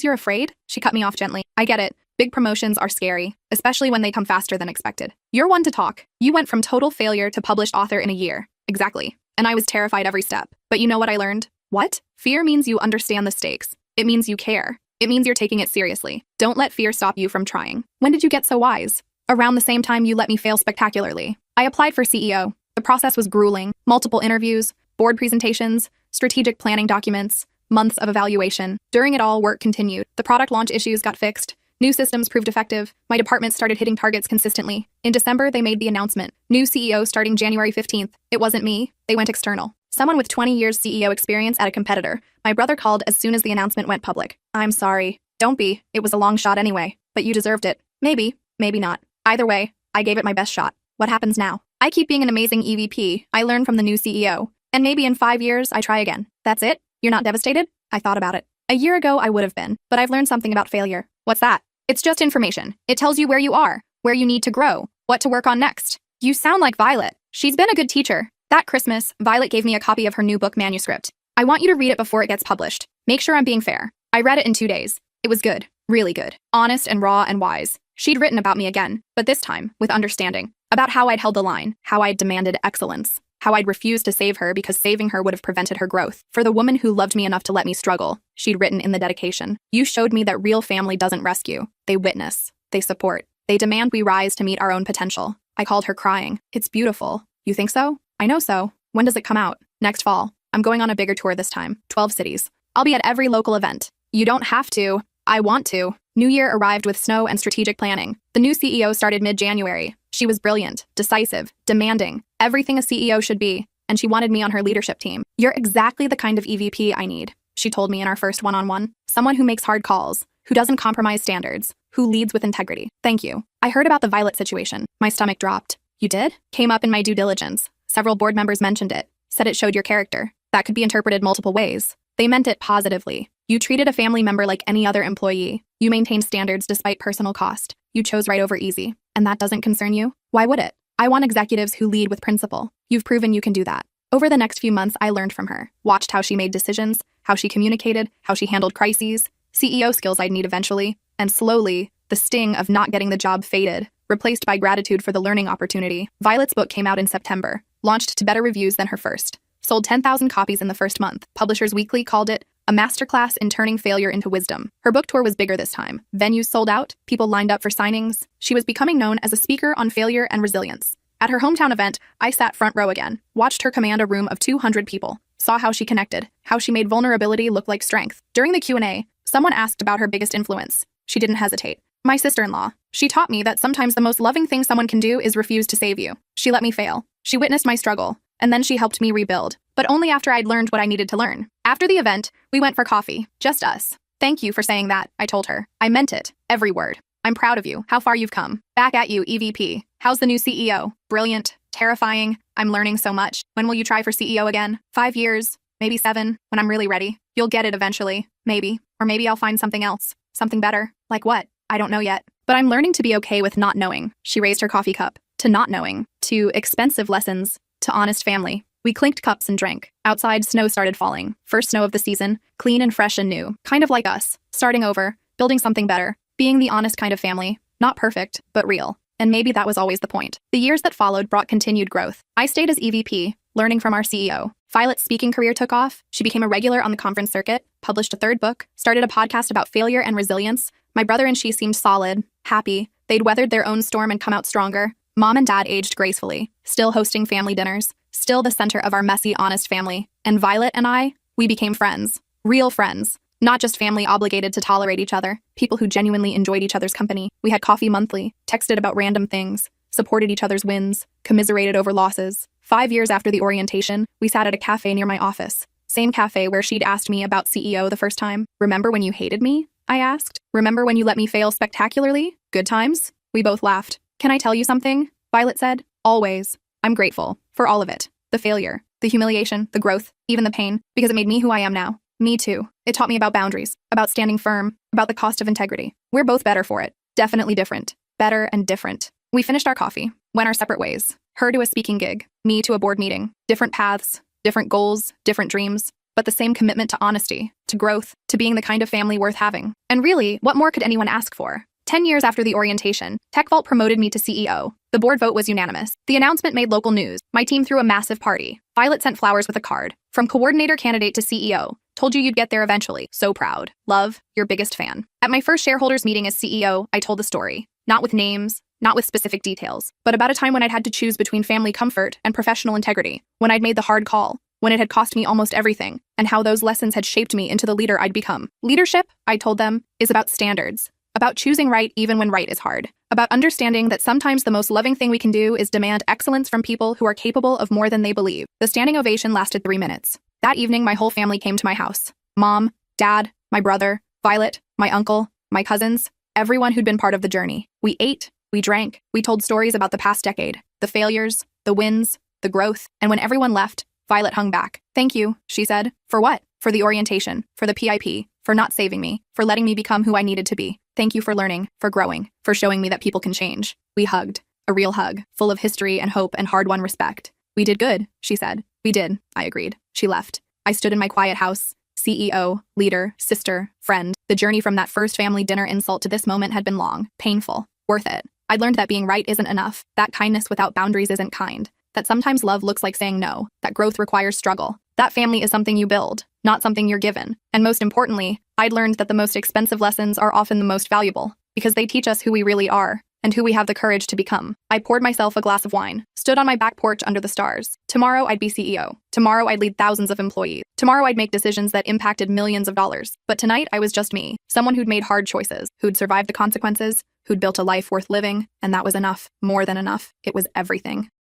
you're afraid? She cut me off gently. I get it. Big promotions are scary, especially when they come faster than expected. You're one to talk. You went from total failure to published author in a year. Exactly. And I was terrified every step. But you know what I learned? What? Fear means you understand the stakes. It means you care. It means you're taking it seriously. Don't let fear stop you from trying. When did you get so wise? Around the same time you let me fail spectacularly. I applied for CEO. The process was grueling. Multiple interviews, board presentations, strategic planning documents, months of evaluation. During it all, work continued. The product launch issues got fixed. New systems proved effective. My department started hitting targets consistently. In December, they made the announcement. New CEO starting January 15th. It wasn't me. They went external. Someone with 20 years CEO experience at a competitor. My brother called as soon as the announcement went public. I'm sorry. Don't be. It was a long shot anyway. But you deserved it. Maybe. Maybe not. Either way, I gave it my best shot. What happens now? I keep being an amazing EVP. I learn from the new CEO. And maybe in 5 years, I try again. That's it? You're not devastated? I thought about it. A year ago, I would have been. But I've learned something about failure. What's that? It's just information. It tells you where you are, where you need to grow, what to work on next. You sound like Violet. She's been a good teacher. That Christmas, Violet gave me a copy of her new book manuscript. I want you to read it before it gets published. Make sure I'm being fair. I read it in 2 days. It was good. Really good. Honest and raw and wise. She'd written about me again, but this time, with understanding. About how I'd held the line, how I'd demanded excellence, how I'd refused to save her because saving her would have prevented her growth. For the woman who loved me enough to let me struggle, she'd written in the dedication. You showed me that real family doesn't rescue. They witness. They support. They demand we rise to meet our own potential. I called her crying. It's beautiful. You think so? I know so. When does it come out? Next fall. I'm going on a bigger tour this time. 12 cities. I'll be at every local event. You don't have to. I want to. New Year arrived with snow and strategic planning. The new CEO started mid-January. She was brilliant, decisive, demanding, everything a CEO should be, and she wanted me on her leadership team. You're exactly the kind of EVP I need. she told me in our first one-on-one. Someone who makes hard calls, who doesn't compromise standards, who leads with integrity. Thank you. I heard about the Violet situation. My stomach dropped. You did? Came up in my due diligence. Several board members mentioned it, said it showed your character. That could be interpreted multiple ways. They meant it positively. You treated a family member like any other employee. You maintained standards despite personal cost. You chose right over easy. And that doesn't concern you? Why would it? I want executives who lead with principle. You've proven you can do that. Over the next few months, I learned from her. Watched how she made decisions, how she communicated, how she handled crises, CEO skills I'd need eventually, and slowly, the sting of not getting the job faded, replaced by gratitude for the learning opportunity. Violet's book came out in September, launched to better reviews than her first. Sold 10,000 copies in the first month. Publishers Weekly called it a masterclass in turning failure into wisdom. Her book tour was bigger this time. Venues sold out, people lined up for signings. She was becoming known as a speaker on failure and resilience. At her hometown event, I sat front row again, watched her command a room of 200 people, saw how she connected, how she made vulnerability look like strength. During the Q&A, someone asked about her biggest influence. She didn't hesitate. My sister-in-law. She taught me that sometimes the most loving thing someone can do is refuse to save you. She let me fail. She witnessed my struggle, and then she helped me rebuild, but only after I'd learned what I needed to learn. After the event, we went for coffee, just us. Thank you for saying that, I told her. I meant it, every word. I'm proud of you, how far you've come. Back at you, EVP. How's the new CEO? Brilliant, terrifying. I'm learning so much. When will you try for CEO again? 5 years, maybe 7, when I'm really ready. You'll get it eventually, maybe. Or maybe I'll find something else, something better. Like what? I don't know yet. But I'm learning to be okay with not knowing. She raised her coffee cup. To not knowing. To expensive lessons. To honest family. We clinked cups and drank. Outside, snow started falling. First snow of the season. Clean and fresh and new. Kind of like us. Starting over. Building something better. Being the honest kind of family. Not perfect, but real. And maybe that was always the point. The years that followed brought continued growth. I stayed as EVP, learning from our CEO. Violet's speaking career took off. She became a regular on the conference circuit, published a 3rd book, started a podcast about failure and resilience. My brother and she seemed solid, happy. They'd weathered their own storm and come out stronger. Mom and dad aged gracefully, still hosting family dinners, still the center of our messy, honest family. And Violet and I, we became friends. Real friends. Not just family obligated to tolerate each other, people who genuinely enjoyed each other's company. We had coffee monthly, texted about random things, supported each other's wins, commiserated over losses. 5 years after the orientation, we sat at a cafe near my office. Same cafe where she'd asked me about CEO the first time. Remember when you hated me? I asked. Remember when you let me fail spectacularly? Good times? We both laughed. Can I tell you something? Violet said. Always. I'm grateful. For all of it. The failure, the humiliation, the growth, even the pain, because it made me who I am now. Me too. It taught me about boundaries, about standing firm, about the cost of integrity. We're both better for it. Definitely different. Better and different. We finished our coffee, went our separate ways. Her to a speaking gig, me to a board meeting. Different paths, different goals, different dreams, but the same commitment to honesty, to growth, to being the kind of family worth having. And really, what more could anyone ask for? 10 years after the orientation, TechVault promoted me to CEO. The board vote was unanimous. The announcement made local news. My team threw a massive party. Violet sent flowers with a card. From coordinator candidate to CEO. Told you you'd get there eventually. So proud. Love, your biggest fan. At my first shareholders meeting as CEO, I told the story. Not with names, not with specific details, but about a time when I'd had to choose between family comfort and professional integrity. When I'd made the hard call. When it had cost me almost everything. And how those lessons had shaped me into the leader I'd become. Leadership, I told them, is about standards. About choosing right even when right is hard. About understanding that sometimes the most loving thing we can do is demand excellence from people who are capable of more than they believe. The standing ovation lasted 3 minutes. That evening, my whole family came to my house. Mom, Dad, my brother, Violet, my uncle, my cousins, everyone who'd been part of the journey. We ate, we drank, we told stories about the past decade, the failures, the wins, the growth, and when everyone left, Violet hung back. Thank you, she said. For what? For the orientation, for the PIP, for not saving me, for letting me become who I needed to be. Thank you for learning, for growing, for showing me that people can change. We hugged. A real hug, full of history and hope and hard-won respect. We did good, she said. We did, I agreed. She left. I stood in my quiet house. CEO, leader, sister, friend. The journey from that first family dinner insult to this moment had been long, painful, worth it. I'd learned that being right isn't enough, that kindness without boundaries isn't kind, that sometimes love looks like saying no, that growth requires struggle. That family is something you build, not something you're given. And most importantly, I'd learned that the most expensive lessons are often the most valuable, because they teach us who we really are, and who we have the courage to become. I poured myself a glass of wine, stood on my back porch under the stars. Tomorrow I'd be CEO. Tomorrow I'd lead thousands of employees. Tomorrow I'd make decisions that impacted millions of dollars. But tonight I was just me, someone who'd made hard choices, who'd survived the consequences, who'd built a life worth living, and that was enough, more than enough. It was everything.